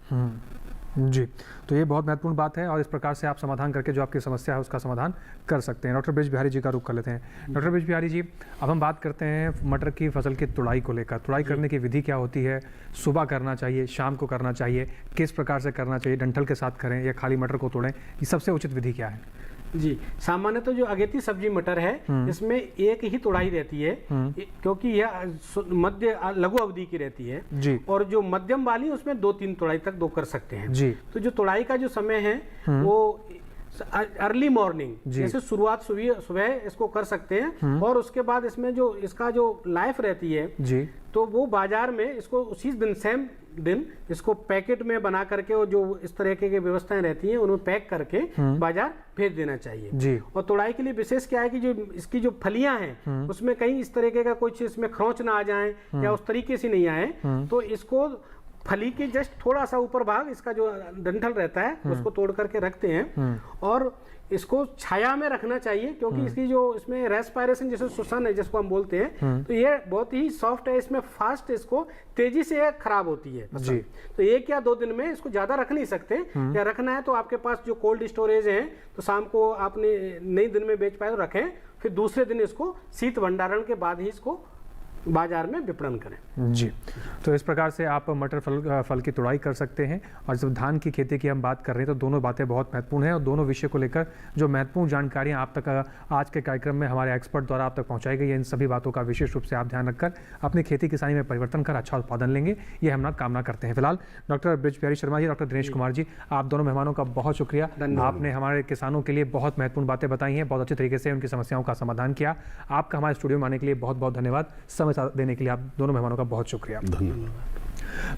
जी, तो ये बहुत महत्वपूर्ण बात है और इस प्रकार से आप समाधान करके जो आपकी समस्या है उसका समाधान कर सकते हैं। डॉक्टर ब्रिज बिहारी जी का रुख कर लेते हैं। डॉक्टर ब्रिज बिहारी जी, अब हम बात करते हैं मटर की फसल की तुड़ाई को लेकर। तुड़ाई करने की विधि क्या होती है? सुबह करना चाहिए, शाम को करना चाहिए, किस प्रकार से करना चाहिए? डंठल के साथ करें या खाली मटर को तोड़ें? ये सबसे उचित विधि क्या है? जी, सामान्य तो जो अगेती सब्जी मटर है इसमें एक ही तुड़ाई रहती है, क्योंकि यह मध्य लघु अवधि की रहती है जी। और जो मध्यम वाली उसमें 2-3 तुड़ाई तक दो कर सकते हैं जी। तो जो तुड़ाई का जो समय है वो अर्ली मॉर्निंग, जैसे शुरुआत सुबह इसको कर सकते हैं और उसके बाद इसमें जो इसका जो लाइफ रहती है जी, तो वो बाजार में इसको उसी दिन सेम दिन इसको पैकेट में बना करके और जो इस तरह की व्यवस्थाएं रहती हैं उन्हें पैक करके बाजार भेज देना चाहिए जी। और तुड़ाई के लिए विशेष क्या है कि जो इसकी जो फलियां हैं उसमें कहीं इस तरीके का कुछ इसमें खरोंच ना आ जाए या उस तरीके से नहीं आए, तो इसको फली के जस्ट थोड़ा सा ऊपर भाग इसका जो डंठल रहता है उसको तोड़ करके रखते हैं और इसको छाया में रखना चाहिए, क्योंकि इसकी जो इसमें रेस्पिरेशन जैसे श्वसन है जिसको हम बोलते हैं, तो ये बहुत ही सॉफ्ट है, इसमें फास्ट इसको तेजी से खराब होती है जी। तो 1 या 2 दिन में इसको ज्यादा रख नहीं सकते, या रखना है तो आपके पास जो कोल्ड स्टोरेज है तो शाम को आपने नई दिन में बेच पाए तो रखें, फिर दूसरे दिन इसको शीत भंडारण के बाद ही इसको बाजार में विपणन करें जी। तो इस प्रकार से आप मटर फल की तुड़ाई कर सकते हैं। और जब धान की खेती की हम बात कर रहे हैं तो दोनों बातें बहुत महत्वपूर्ण हैं और दोनों विषय को लेकर जो महत्वपूर्ण जानकारियां आप तक आज के कार्यक्रम में हमारे एक्सपर्ट द्वारा आप तक पहुंचाई गई है, इन सभी बातों का विशेष रूप से आप ध्यान रखकर अपनी खेती किसानी में परिवर्तन कर अच्छा उत्पादन लेंगे, ये हम कामना करते हैं। फिलहाल doctor bridge Bihari Sharma ji, doctor Dinesh Kumar ji, आप दोनों मेहमानों का बहुत शुक्रिया। आपने हमारे किसानों के लिए बहुत महत्वपूर्ण बातें बताई हैं, बहुत अच्छे तरीके से उनकी समस्याओं का समाधान किया। आपका हमारे स्टूडियो में आने के लिए बहुत बहुत धन्यवाद। समय देने के लिए आप दोनों मेहमानों का बहुत शुक्रिया। धन्यवाद।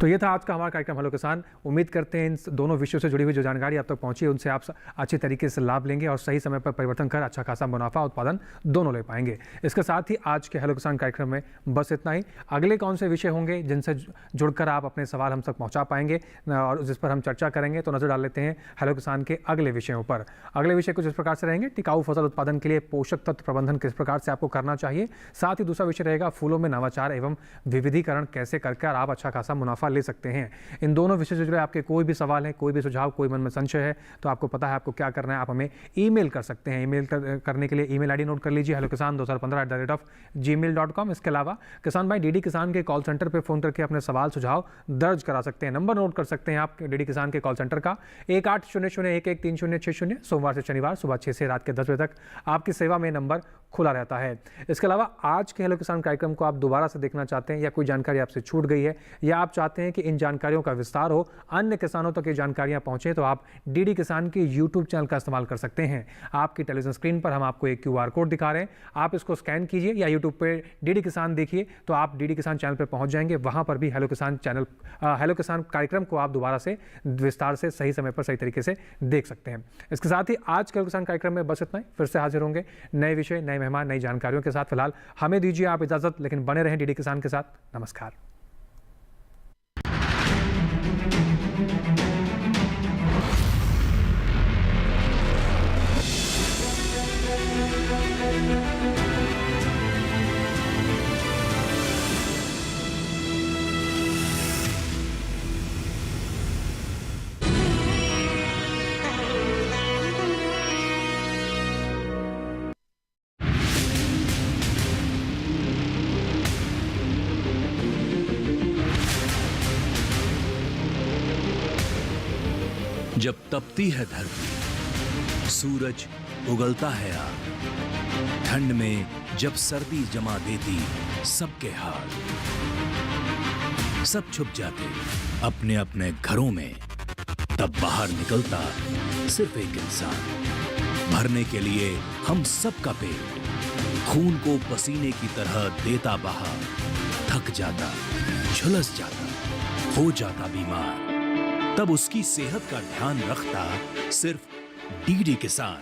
तो ये था आज का हमारा कार्यक्रम हेलो किसान। उम्मीद करते हैं इन दोनों विषयों से जुड़ी हुई जो जानकारी आप तक पहुंची है उनसे आप अच्छी तरीके से लाभ लेंगे और सही समय पर परिवर्तन कर अच्छा खासा मुनाफा उत्पादन दोनों ले पाएंगे। इसके साथ ही आज के हेलो किसान कार्यक्रम में बस इतना ही। अगले कौन से विषय होंगे जिनसे जुड़कर आप अपने सवाल हम तक पहुँचा पाएंगे और जिस पर हम चर्चा करेंगे, तो नजर डाल लेते हैं हेलो किसान के अगले विषयों पर। अगले विषय कुछ इस प्रकार से रहेंगे, टिकाऊ फसल उत्पादन के लिए पोषक तत्व प्रबंधन किस प्रकार से आपको करना चाहिए। साथ ही दूसरा विषय रहेगा फूलों में नवाचार एवं विविधीकरण कैसे करके आप अच्छा खासा मुनाफा ले सकते हैं। इन दोनों विषय से जुड़े आपके कोई भी सवाल है, कोई भी सुझाव, कोई मन में संशय है, तो आपको पता है आपको क्या करना है, आप हमें ईमेल कर सकते हैं। ईमेल करने के लिए ईमेल आईडी नोट कर लीजिए, hellokisan2015@gmail.com। इसके अलावा किसान भाई डीडी किसान के कॉल सेंटर पर फोन करके अपने सवाल सुझाव दर्ज करा सकते हैं। नंबर नोट कर सकते हैं आप डीडी किसान के कॉल सेंटर का 1800113060, सोमवार से शनिवार सुबह 6 से रात के 10 बजे तक आपकी सेवा में नंबर खुला रहता है। इसके अलावा आज के हेलो किसान कार्यक्रम को आप दोबारा से देखना चाहते हैं या कोई जानकारी आपसे छूट गई है या आप चाहते हैं कि इन जानकारियों का विस्तार हो, अन्य किसानों तक ये जानकारियां पहुंचे, तो आप डीडी किसान के यूट्यूब चैनल का इस्तेमाल कर सकते हैं। आपकी टेलीविजन स्क्रीन पर हम आपको एक QR कोड दिखा रहे हैं, आप इसको स्कैन कीजिए या यूट्यूब पे डीडी किसान देखिए तो आप डीडी किसान चैनल पर पहुंच जाएंगे। वहां पर भी हेलो किसान चैनल हेलो किसान कार्यक्रम को आप दोबारा से विस्तार से सही समय पर सही तरीके से देख सकते हैं। इसके साथ ही आज के हेलो किसान कार्यक्रम में बस इतना ही। फिर से हाजिर होंगे नए विषय, नए मेहमान, नई जानकारियों के साथ। फिलहाल हमें दीजिए आप इजाजत, लेकिन बने रहें डीडी किसान के साथ। नमस्कार। जब तपती है धरती, सूरज उगलता है आग, ठंड में जब सर्दी जमा देती सबके हाल, सब छुप जाते अपने अपने घरों में, तब बाहर निकलता सिर्फ एक इंसान, भरने के लिए हम सबका पेट, खून को पसीने की तरह देता बहा, थक जाता, झुलस जाता, हो जाता बीमार, तब उसकी सेहत का ध्यान रखता सिर्फ डीडी किसान।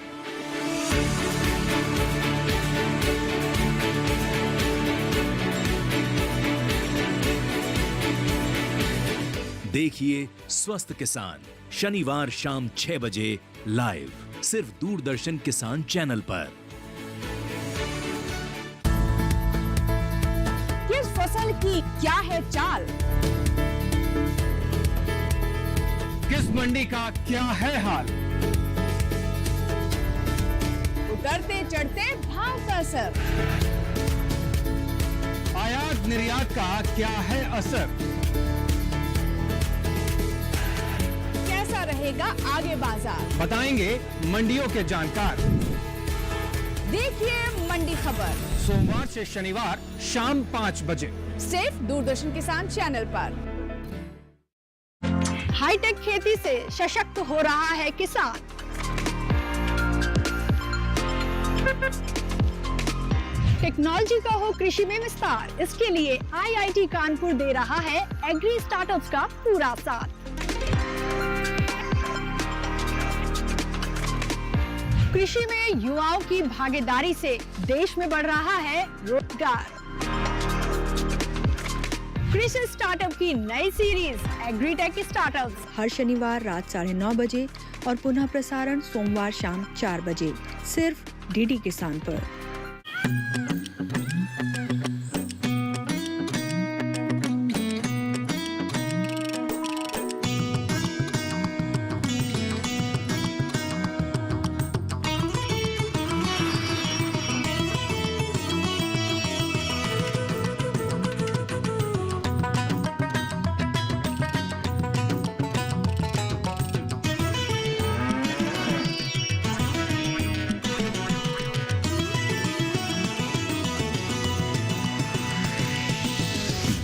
देखिए स्वस्थ किसान शनिवार शाम 6 बजे लाइव सिर्फ दूरदर्शन किसान चैनल पर। किस फसल की क्या है चाल, किस इस मंडी का क्या है हाल? उतरते चढ़ते भाव का असर, आयात निर्यात का क्या है असर? कैसा रहेगा आगे बाजार, बताएंगे मंडियों के जानकार। देखिए मंडी खबर सोमवार से शनिवार शाम 5 बजे सिर्फ दूरदर्शन किसान चैनल पर। हाईटेक खेती से सशक्त हो रहा है किसान। टेक्नोलॉजी का हो कृषि में विस्तार, इसके लिए IIT कानपुर दे रहा है एग्री स्टार्टअप्स का पूरा साथ। कृषि में युवाओं की भागीदारी से देश में बढ़ रहा है रोजगार। कृषि स्टार्टअप की नई सीरीज एग्रीटेक स्टार्टअप्स हर शनिवार रात 9:30 बजे और पुनः प्रसारण सोमवार शाम 4 बजे सिर्फ DD किसान पर।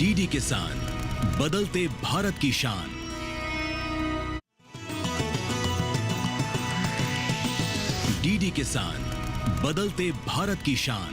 DD किसान, बदलते भारत की शान। DD किसान, बदलते भारत की शान।